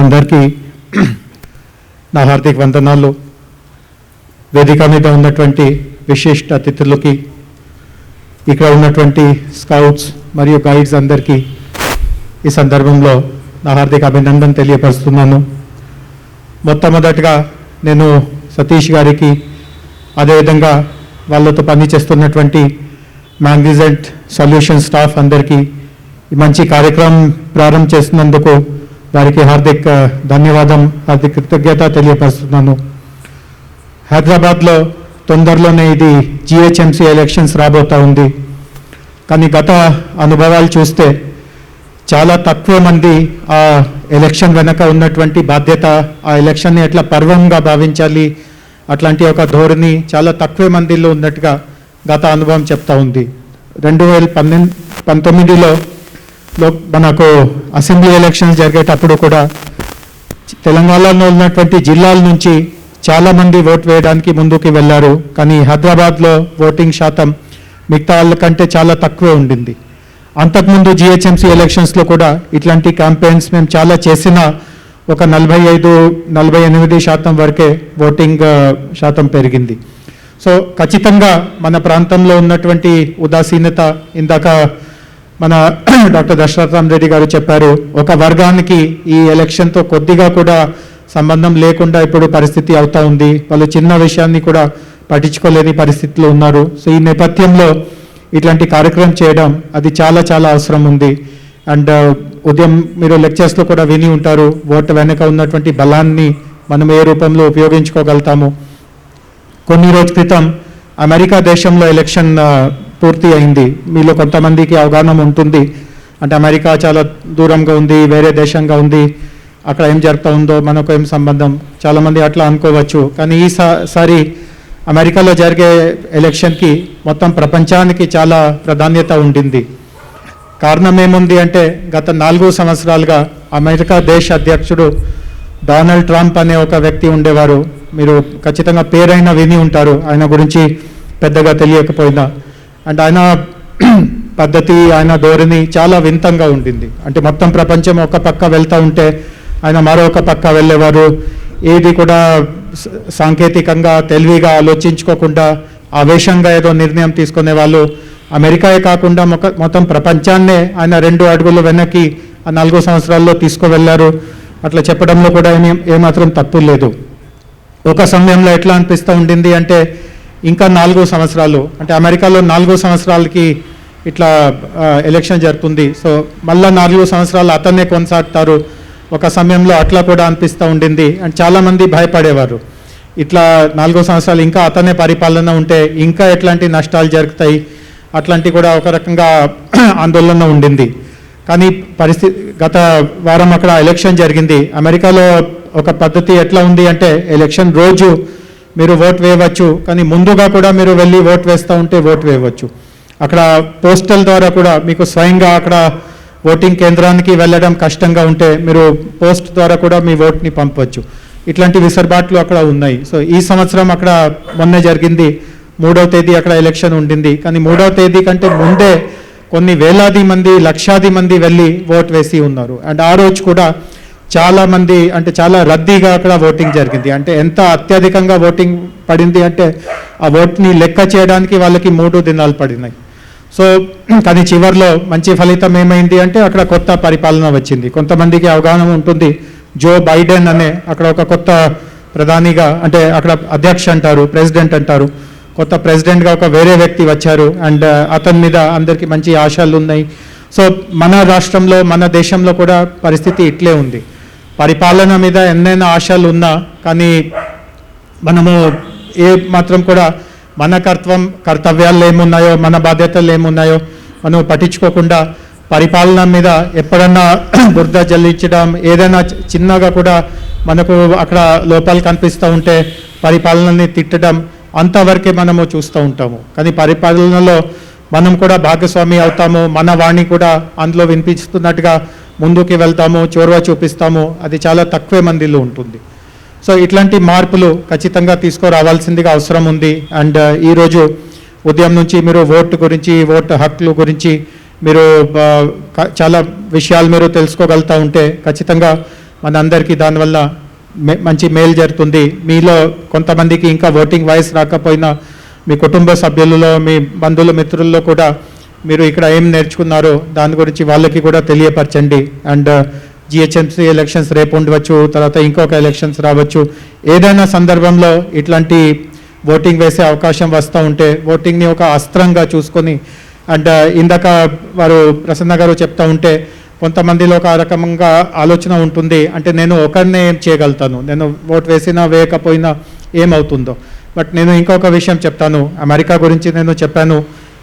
N: అందరికీ నా హార్దిక వందనాలు. వేదిక మీద ఉన్నటువంటి విశిష్ట అతిథులకి, ఇక్కడ ఉన్నటువంటి స్కౌట్స్ మరియు గైడ్స్ అందరికీ ఈ సందర్భంలో నా హార్దిక అభినందన తెలియపరుస్తున్నాను. మొట్టమొదటిగా నేను సతీష్ గారికి, అదేవిధంగా వాళ్ళతో పనిచేస్తున్నటువంటి మ్యాగ్నిజెంట్ సొల్యూషన్ స్టాఫ్ అందరికీ ఈ మంచి కార్యక్రమం ప్రారంభం చేస్తున్నందుకు వారికి హార్దిక కృతజ్ఞత తెలియపరుస్తున్నాను. హైదరాబాద్లో తొందరలోనే ఇది జిహెచ్ఎంసీ ఎలక్షన్స్ రాబోతూ ఉంది. కానీ గత అనుభవాలు చూస్తే చాలా తక్కువ మంది ఆ ఎలక్షన్ వెనక ఉన్నటువంటి బాధ్యత, ఆ ఎలక్షన్ని ఎట్లా పర్వంగా భావించాలి అట్లాంటి ఒక ధోరణి చాలా తక్కువ మందిలో ఉన్నట్టుగా గత అనుభవం చెప్తా ఉంది. 2019లో మనకు అసెంబ్లీ ఎలక్షన్స్ జరిగేటప్పుడు కూడా తెలంగాణలో ఉన్నటువంటి జిల్లాల నుంచి చాలామంది ఓటు వేయడానికి ముందుకు వెళ్ళారు. కానీ హైదరాబాద్లో ఓటింగ్ శాతం మిగతా వాళ్ళ కంటే చాలా తక్కువే ఉండింది. అంతకుముందు జిహెచ్ఎంసీ ఎలక్షన్స్లో కూడా ఇట్లాంటి క్యాంపెయిన్స్ మేము చాలా చేసిన ఒక 45-48% వరకే ఓటింగ్ శాతం పెరిగింది. సో ఖచ్చితంగా మన ప్రాంతంలో ఉన్నటువంటి ఉదాసీనత, ఇందాక మన డాక్టర్ దశరథరామ్ రెడ్డి గారు చెప్పారు, ఒక వర్గానికి ఈ ఎలక్షన్తో కొద్దిగా కూడా సంబంధం లేకుండా ఇప్పుడు పరిస్థితి అవుతా ఉంది. వాళ్ళు చిన్న విషయాన్ని కూడా పట్టించుకోలేని పరిస్థితిలో ఉన్నారు. సో ఈ నేపథ్యంలో ఇట్లాంటి కార్యక్రమం చేయడం అది చాలా చాలా అవసరం ఉంది. అండ్ ఉదయం మీరు లెక్చర్స్లో కూడా విని ఉంటారు, ఓటు వెనక ఉన్నటువంటి బలాన్ని మనం ఏ రూపంలో ఉపయోగించుకోగలుగుతాము. కొన్ని రోజుల క్రితం అమెరికా దేశంలో ఎలక్షన్ పూర్తి అయింది. మీలో కొంతమందికి అవగాహన ఉంటుంది, అంటే అమెరికా చాలా దూరంగా ఉంది, వేరే దేశంగా ఉంది, అక్కడ ఏం జరుగుతూ ఉందో మనకు ఏం సంబంధం, చాలామంది అట్లా అనుకోవచ్చు. కానీ ఈసారి అమెరికాలో జరిగే ఎలక్షన్కి మొత్తం ప్రపంచానికి చాలా ప్రాధాన్యత ఉండింది. కారణం ఏముంది అంటే గత 4 సంవత్సరాలుగా అమెరికా దేశ అధ్యక్షుడు డొనాల్డ్ ట్రంప్ అనే ఒక వ్యక్తి ఉండేవారు. మీరు ఖచ్చితంగా పేరైనా విని ఉంటారు, ఆయన గురించి పెద్దగా తెలియకపోయినా. అండ్ ఆయన పద్ధతి, ఆయన ధోరణి చాలా వింతంగా ఉండింది. అంటే మొత్తం ప్రపంచం ఒక పక్క వెళ్తూ ఉంటే ఆయన మరొక పక్క వెళ్ళేవారు. ఏది కూడా సాంకేతికంగా తెలివిగా ఆలోచించుకోకుండా ఆవేశంగా ఏదో నిర్ణయం తీసుకునే వాళ్ళు. అమెరికాయే కాకుండా మొత్తం ప్రపంచాన్నే ఆయన 2 అడుగులు వెనక్కి ఆ 4 సంవత్సరాల్లో తీసుకువెళ్ళారు. అట్లా చెప్పడంలో కూడా ఏమాత్రం తప్పు లేదు. ఒక సమయంలో ఎట్లా అనిపిస్తూ ఉండింది అంటే ఇంకా 4 సంవత్సరాలు, అంటే అమెరికాలో 4 సంవత్సరాలకి ఇట్లా ఎలక్షన్ జరుగుతుంది, సో మళ్ళీ 4 సంవత్సరాలు అతన్నే కొనసాగుతారు. ఒక సమయంలో అట్లా కూడా అనిపిస్తూ ఉండింది. అండ్ చాలామంది భయపడేవారు, ఇట్లా 4 సంవత్సరాలు ఇంకా అతనే పరిపాలన ఉంటే ఇంకా ఎట్లాంటి నష్టాలు జరుగుతాయి, అట్లాంటి కూడా ఒక రకంగా ఆందోళన ఉండింది. కానీ పరిస్థితి గత వారం అక్కడ ఎలక్షన్ జరిగింది. అమెరికాలో ఒక పద్ధతి ఎట్లా ఉంది అంటే ఎలక్షన్ రోజు మీరు ఓట్ వేయవచ్చు, కానీ ముందుగా కూడా మీరు వెళ్ళి ఓట్ వేస్తూ ఉంటే ఓట్ వేయవచ్చు. అక్కడ పోస్టల్ ద్వారా కూడా మీకు స్వయంగా అక్కడ ఓటింగ్ కేంద్రానికి వెళ్ళడం కష్టంగా ఉంటే మీరు పోస్ట్ ద్వారా కూడా మీ ఓట్ని పంపవచ్చు. ఇట్లాంటి విసర్బాట్లు అక్కడ ఉన్నాయి. సో ఈ సంవత్సరం అక్కడ మొన్నే జరిగింది, 3వ తేదీ అక్కడ ఎలక్షన్ ఉండింది. కానీ 3వ తేదీ కంటే ముందే కొన్ని వేలాది మంది, లక్షాది మంది వెళ్ళి ఓట్ వేసి ఉన్నారు. అండ్ ఆ రోజు కూడా చాలా మంది, అంటే చాలా రద్దీగా అక్కడ ఓటింగ్ జరిగింది. అంటే ఎంత అత్యధికంగా ఓటింగ్ పడింది అంటే ఆ ఓట్ని లెక్క చేయడానికి వాళ్ళకి 3 దినాలు పడినాయి. సో కానీ చివరిలో మంచి ఫలితం ఏమైంది అంటే అక్కడ కొత్త పరిపాలన వచ్చింది. కొంతమందికి అవగాహన ఉంటుంది, జో బైడెన్ అనే అక్కడ ఒక కొత్త ప్రధానిగా, అంటే అక్కడ అధ్యక్ష అంటారు, ప్రెసిడెంట్ అంటారు, కొత్త ప్రెసిడెంట్గా ఒక వేరే వ్యక్తి వచ్చారు. అండ్ అతని మీద అందరికీ మంచి ఆశలు ఉన్నాయి. సో మన రాష్ట్రంలో, మన దేశంలో కూడా పరిస్థితి ఇట్లే ఉంది. పరిపాలన మీద ఎన్నైనా ఆశలు ఉన్నా కానీ మనము ఏ మాత్రం కూడా మన కర్తవ్యాలు ఏమున్నాయో, మన బాధ్యతలు ఏమున్నాయో మనం పట్టించుకోకుండా పరిపాలన మీద ఎప్పుడన్నా బురద జల్లించడం, ఏదైనా చిన్నగా కూడా మనకు అక్కడ లోపాలు కనిపిస్తూ ఉంటే పరిపాలనని తిట్టడం, అంతవరకే మనము చూస్తూ ఉంటాము. కానీ పరిపాలనలో మనం కూడా భాగస్వామి అవుతాము, మన వాణి కూడా అందులో వినిపిస్తున్నట్టుగా ముందుకు వెళ్తాము, చొరవ చూపిస్తాము, అది చాలా తక్కువ మందిలో ఉంటుంది. సో ఇట్లాంటి మార్పులు ఖచ్చితంగా తీసుకురావాల్సిందిగా అవసరం ఉంది. అండ్ ఈరోజు ఉదయం నుంచి మీరు ఓటు గురించి, ఓటు హక్కుల గురించి మీరు చాలా విషయాలు మీరు తెలుసుకోగలుగుతూ ఉంటే ఖచ్చితంగా మనందరికీ దానివల్ల మంచి మేలు జరుగుతుంది. మీలో కొంతమందికి ఇంకా ఓటింగ్ వయసు రాకపోయినా మీ కుటుంబ సభ్యులలో, మీ బంధువుల మిత్రుల్లో కూడా మీరు ఇక్కడ ఏం నేర్చుకున్నారో దాని గురించి వాళ్ళకి కూడా తెలియపరచండి. అండ్ జిహెచ్ఎంసీ ఎలక్షన్స్ రేపు ఉండవచ్చు, తర్వాత ఇంకొక ఎలక్షన్స్ రావచ్చు. ఏదైనా సందర్భంలో ఇట్లాంటి ఓటింగ్ వేసే అవకాశం వస్తూ ఉంటే ఓటింగ్ని ఒక అస్త్రంగా చూసుకొని, అండ్ ఇందాక వారు ప్రసన్న గారు చెప్తూ ఉంటే కొంతమందిలో ఒక రకంగా ఆలోచన ఉంటుంది, అంటే నేను ఒకరినే ఏం చేయగలుగుతాను, నేను ఓటు వేసినా వేయకపోయినా ఏమవుతుందో. బట్ నేను ఇంకొక విషయం చెప్తాను. అమెరికా గురించి నేను చెప్పాను.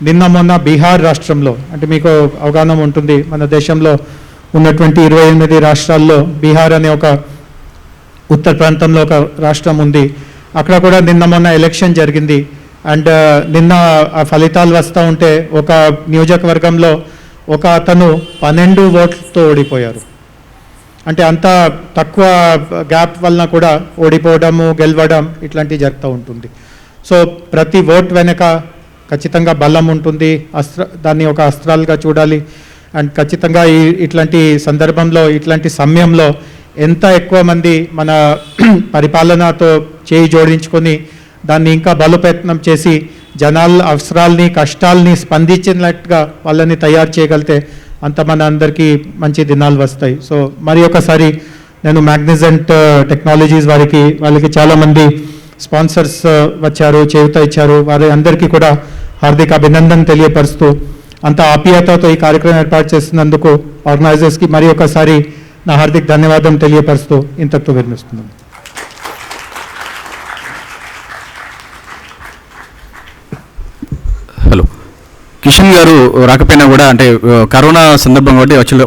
N: నిన్న మొన్న బీహార్ రాష్ట్రంలో, అంటే మీకు అవగాహన ఉంటుంది, మన దేశంలో ఉన్నటువంటి 28 రాష్ట్రాల్లో బీహార్ అనే ఒక ఉత్తర ప్రాంతంలో ఒక రాష్ట్రం ఉంది. అక్కడ కూడా నిన్న మొన్న ఎలక్షన్ జరిగింది. అండ్ నిన్న ఆ ఫలితాలు వస్తూ ఉంటే ఒక నియోజకవర్గంలో ఒక అతను 12 ఓట్లతో ఓడిపోయారు. అంటే అంత తక్కువ గ్యాప్ వలన కూడా ఓడిపోవడము, గెలవడం ఇట్లాంటివి జరుగుతూ ఉంటుంది. సో ప్రతి ఓట్ వెనక ఖచ్చితంగా బలం ఉంటుంది. దాన్ని ఒక అస్త్రాలుగా చూడాలి. అండ్ ఖచ్చితంగా ఇట్లాంటి సందర్భంలో, ఇట్లాంటి సమయంలో ఎంత ఎక్కువ మంది మన పరిపాలనతో చేయి జోడించుకొని దాన్ని ఇంకా బలోపేతం చేసి జనాల అవసరాల్ని, కష్టాల్ని స్పందించినట్టుగా వాళ్ళని తయారు చేయగలిగితే అంత మన అందరికీ మంచి దినాలు వస్తాయి. సో మరి ఒకసారి నేను మ్యాగ్నిజెంట్ టెక్నాలజీస్ వాళ్ళకి చాలామంది స్పాన్సర్స్ వచ్చారు, చేయూత ఇచ్చారు. వారి అందరికీ కూడా హార్దిక అభినందన తెలియపరుస్తూ, అంత ఆప్యాయతతో ఈ కార్యక్రమం ఏర్పాటు చేస్తున్నందుకు ఆర్గనైజర్స్కి మరి ఒకసారి నా హార్దిక ధన్యవాదం తెలియపరుస్తూ ఇంతటితో విరమిస్తున్నాను.
O: హలో, కిషన్ గారు రాకపోయినా కూడా, అంటే కరోనా సందర్భం కాబట్టి యాక్చువల్లీ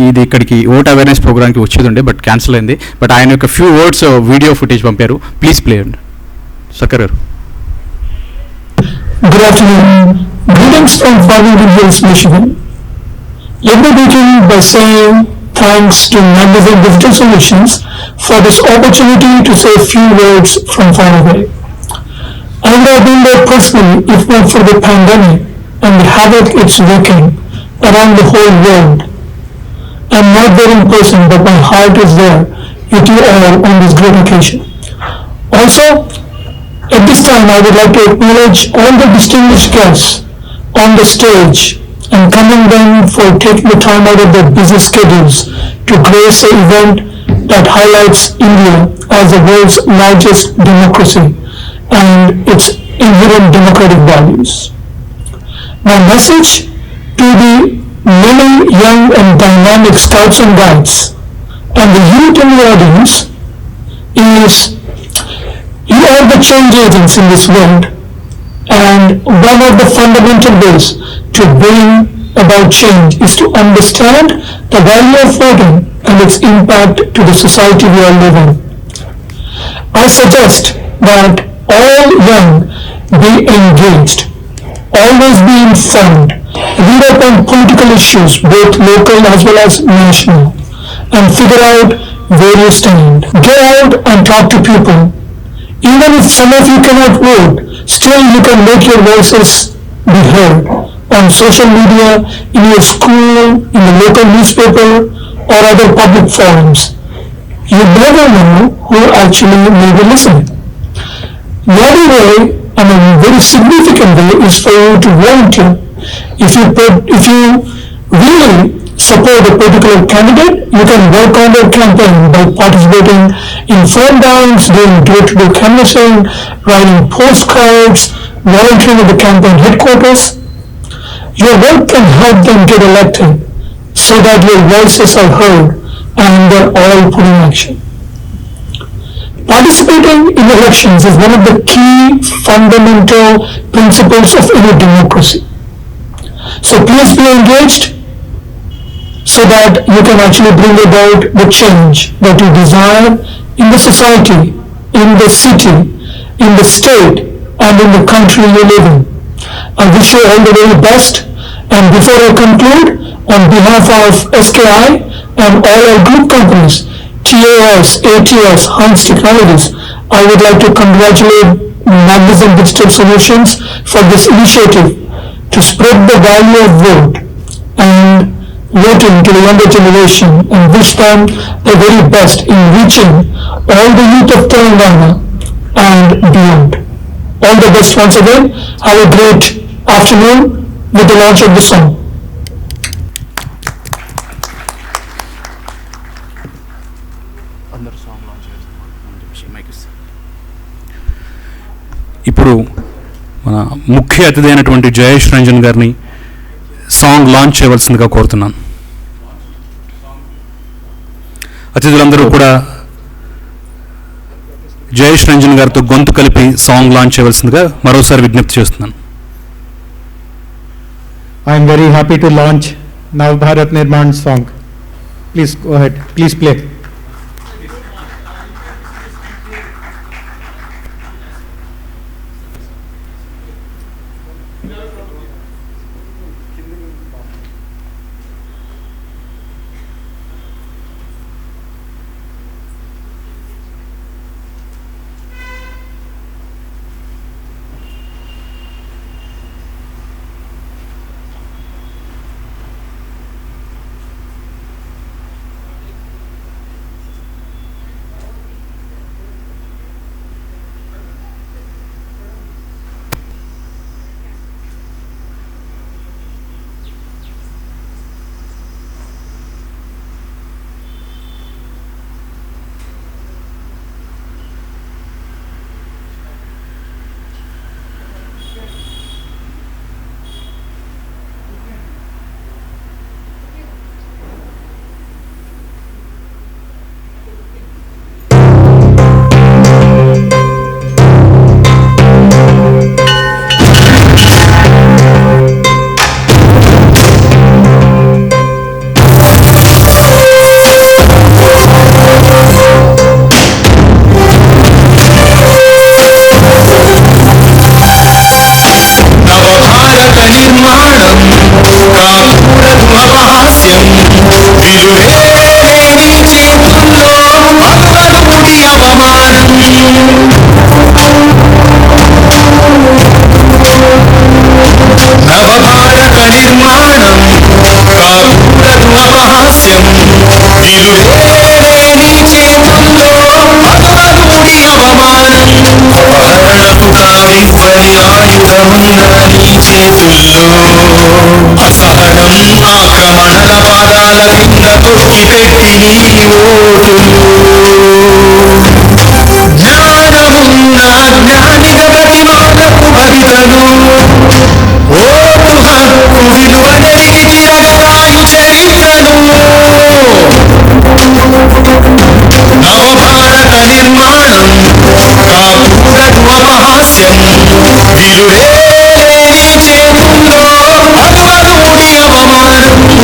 O: ఇది ఇక్కడికి ఓట్ అవేర్నెస్ ప్రోగ్రామ్కి వచ్చేది ఉండే, బట్ క్యాన్సిల్ అయింది. బట్ ఆయన యొక్క ఫ్యూ వర్డ్స్ వీడియో ఫుటేజ్ పంపారు. ప్లీజ్ ప్లే అండి. సక్కర్ గారు.
P: Good afternoon. Greetings from Farmington Hills, Michigan. Let me begin by saying thanks to Magnificent Digital Solutions for this opportunity to say a few words from far away. I would have been there personally if not for the pandemic and the havoc it's wreaking around the whole world. I'm not there in person, but my heart is there with you all on this great occasion. Also, at this time, I would like to acknowledge all the distinguished guests on the stage and commend them for taking the time out of their busy schedules to grace an event that highlights India as the world's largest democracy and its inherent democratic values. My message to the many young and dynamic scouts and guides and the youth in the audience is, you are the change agents in this world, and one of the fundamental ways to bring about change is to understand the value of voting and its impact to the society we all live in. I suggest that all young be engaged, always be informed, read up on political issues, both local as well as national, and figure out where you stand. Get out and talk to people. Even if some of you cannot vote, still you can make your voices be heard on social media, in your school, in the local newspaper, or other public forums. You never know who actually may be listening. The other way, and a very significant way, is for you to volunteer. If you really support a particular candidate, you can work on their campaign by participating in phone downs, doing door-to-door canvassing, writing postcards, volunteering at the campaign headquarters. Your work can help them get elected so that your voices are heard and they're all put in action. Participating in elections is one of the key fundamental principles of any democracy. So please be engaged so that you can actually bring about the change that you desire in the society, in the city, in the state, and in the country you live in. I wish you all the very best, and before I conclude, on behalf of SKI and all our group companies, TAS, ATS, Hans Technologies, I would like to congratulate Magnificent Digital Solutions for this initiative to spread the value of vote and voting to the younger generation, and wish them the very best in reaching all the youth of Telangana and beyond. All the best once again. Have a great afternoon with the launch of the song.
B: ఇప్పుడు మన ముఖ్య అతిథి అయినటువంటి జయేష్ రంజన్ గారిని సాంగ్ లాంచ్ చేయవలసిందిగా కోరుతున్నాను. అతిథులందరూ కూడా జయేష్ రంజన్ గారితో గొంతు కలిపి సాంగ్ లాంచ్ చేయవలసిందిగా మరోసారి విజ్ఞప్తి చేస్తున్నాను.
N: I am very happy to launch Nav Bharat Nirman song. Please go ahead. Please play.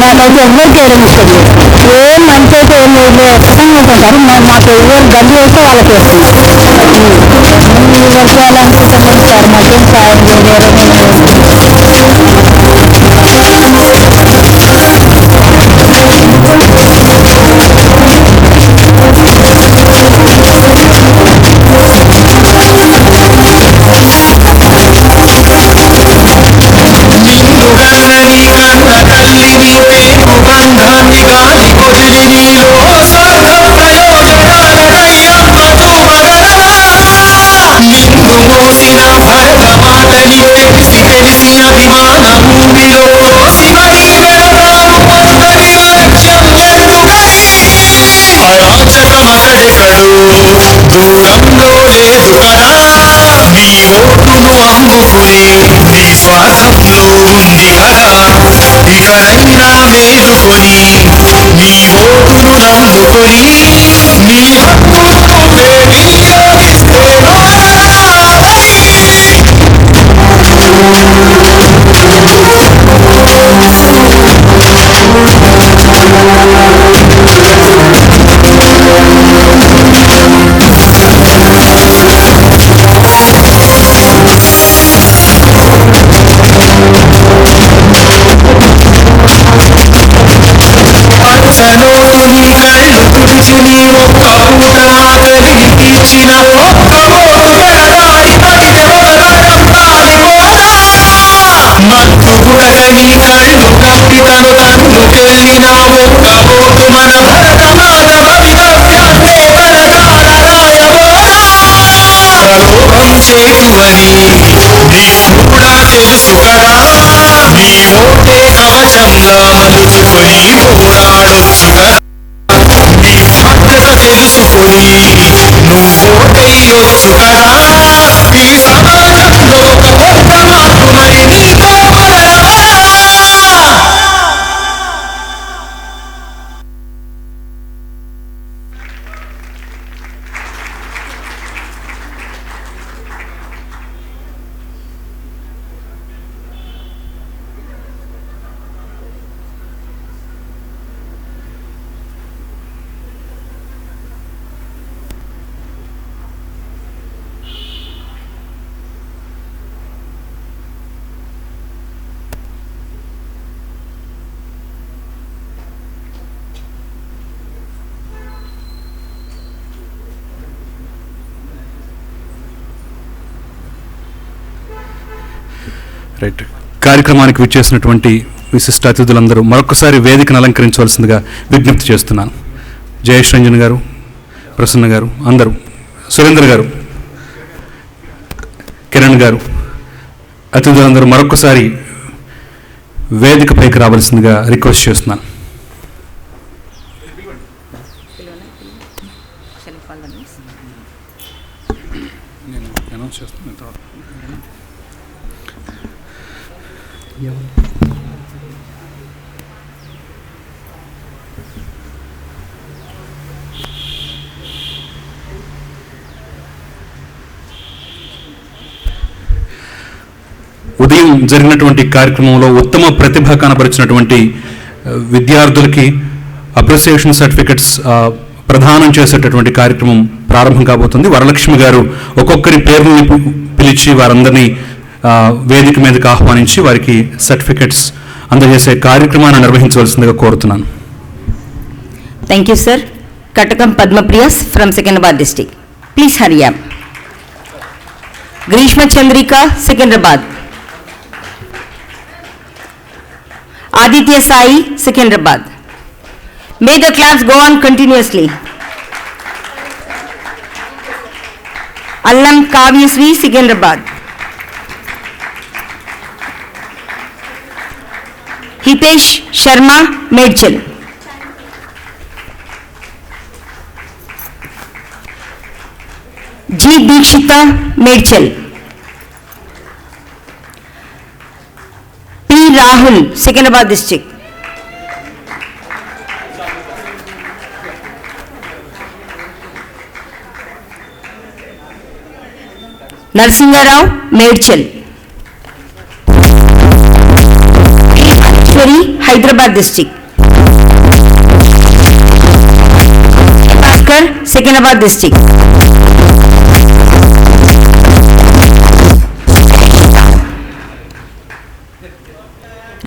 I: నాకైతే ఎవ్వరు చేయడం ఇష్టం లేదు. ఏం మంచి అయితే ఏం లేదు ఖచ్చితంగా ఉంటారు. మాకు ఎవరు గడ్డి వేస్తే వాళ్ళకి వేస్తున్నారు. వర్గాలంటే సంబంధిస్తారు మద్యం సాయం
B: రైట్. కార్యక్రమానికి విచ్చేసినటువంటి విశిష్ట అతిథులందరూ మరొకసారి వేదికను అలంకరించవలసిందిగా విజ్ఞప్తి చేస్తున్నాను. జయేష్ రంజన్ గారు, ప్రసన్న గారు, అందరూ, సురేంద్ర గారు, కిరణ్ గారు, అతిథులందరూ మరొకసారి వేదికపైకి రావాల్సిందిగా రిక్వెస్ట్ చేస్తున్నాను. ఉదయం జరిగినటువంటి కార్యక్రమంలో ఉత్తమ ప్రతిభ కనబరిచినటువంటి విద్యార్థులకి అప్రిసియేషన్ సర్టిఫికెట్స్ ప్రదానం చేసేటటువంటి కార్యక్రమం ప్రారంభం కాబోతుంది. వరలక్ష్మి గారు ఒక్కొక్కరి పేరుని పిలిచి వారందరినీ వేదిక మీదకి ఆహ్వానించి వారికి సర్టిఫికెట్స్ అందజేసే కార్యక్రమాన్ని నిర్వహించవలసిందిగా కోరుతున్నాను.
J: Thank you sir. కటకం పద్మప్రియస్ from Secunderabad district, please hurry up. Greeshma Chandrika, Secunderabad. Aditya Sai, Secunderabad. May the claps go on continuously. Allam Kavyasri, Secunderabad. Hitesh Sharma, Medchal. G. Dikshita, Medchal. P. Rahul, Secunderabad district. Narsinga Rao, Medchal. Ishwari, Hyderabad district. Bhaskar, Secunderabad district.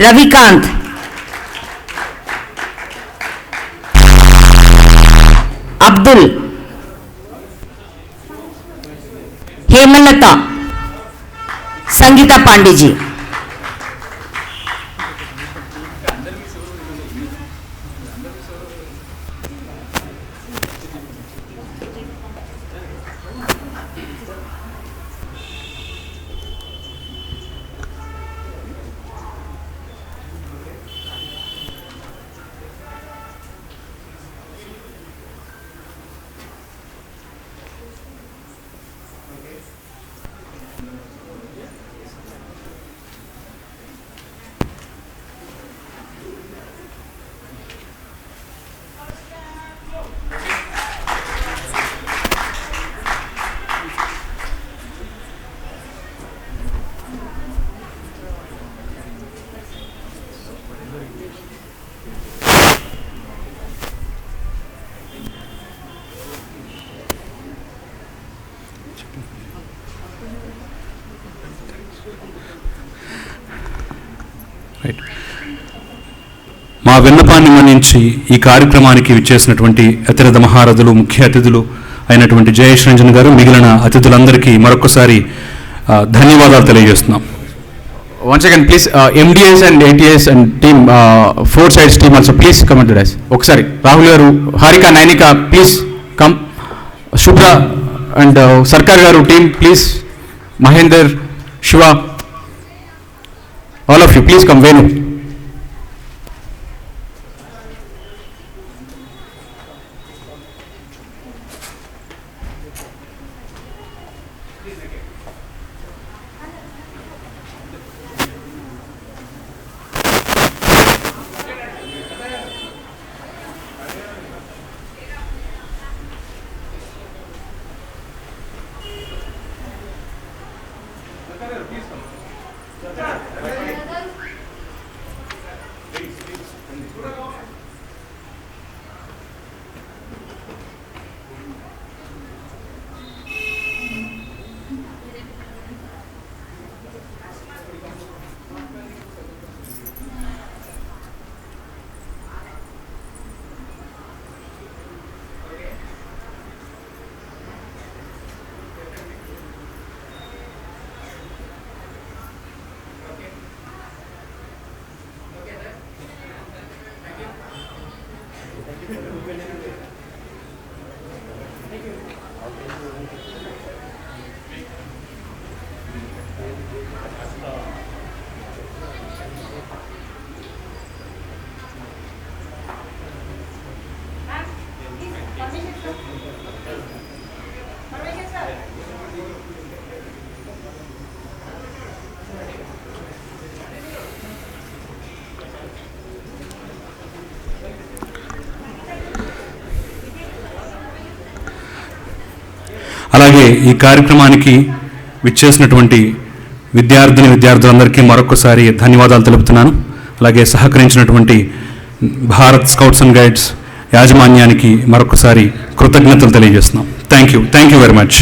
J: Ravikant. Abdul. Hemalata. Sangeeta Pandeyji.
B: మా విన్నపాన్ని మన్నించి ఈ కార్యక్రమానికి విచ్చేసినటువంటి అతిరథ మహారథులు, ముఖ్య అతిథులు అయినటువంటి జయేష్ రంజన్ గారు, మిగిలిన అతిథులందరికీ మరొకసారి ధన్యవాదాలు తెలియజేస్తున్నాం.
O: Once again, please, MDS and ATS and team, 4 sides team also, please come and do this. ఒకసారి రాహుల్ గారు, హారిక, నైనిక, ప్లీజ్ కమ్. శుభ్ర అండ్ సర్కార్ గారు team, please. Mahender, Shiva, all of you please come. Venu.
B: అలాగే ఈ కార్యక్రమానికి విచ్చేసినటువంటి విద్యార్థులందరికీ మరొకసారి ధన్యవాదాలు తెలుపుతున్నాను. అలాగే సహకరించినటువంటి భారత్ స్కౌట్స్ అండ్ గైడ్స్ యాజమాన్యానికి మరొకసారి కృతజ్ఞతలు తెలియజేస్తున్నాం. Thank you very much.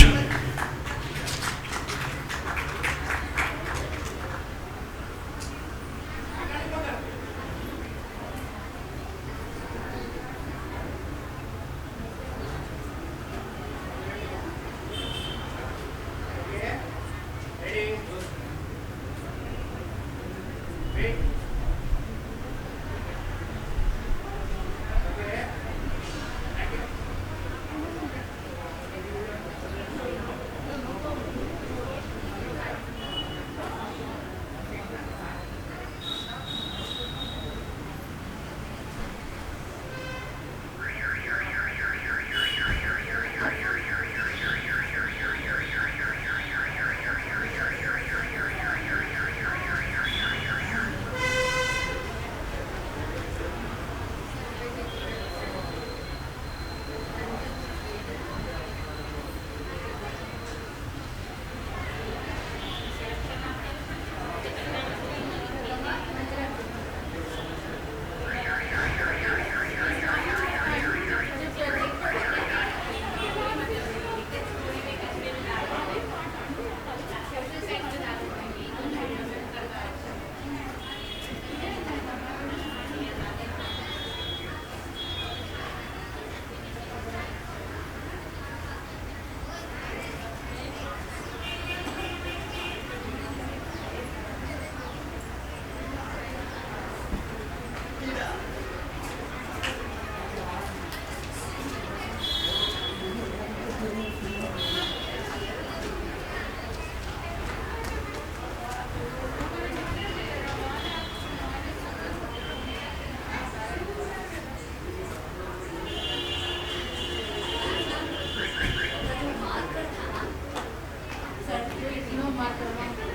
Q: Marker.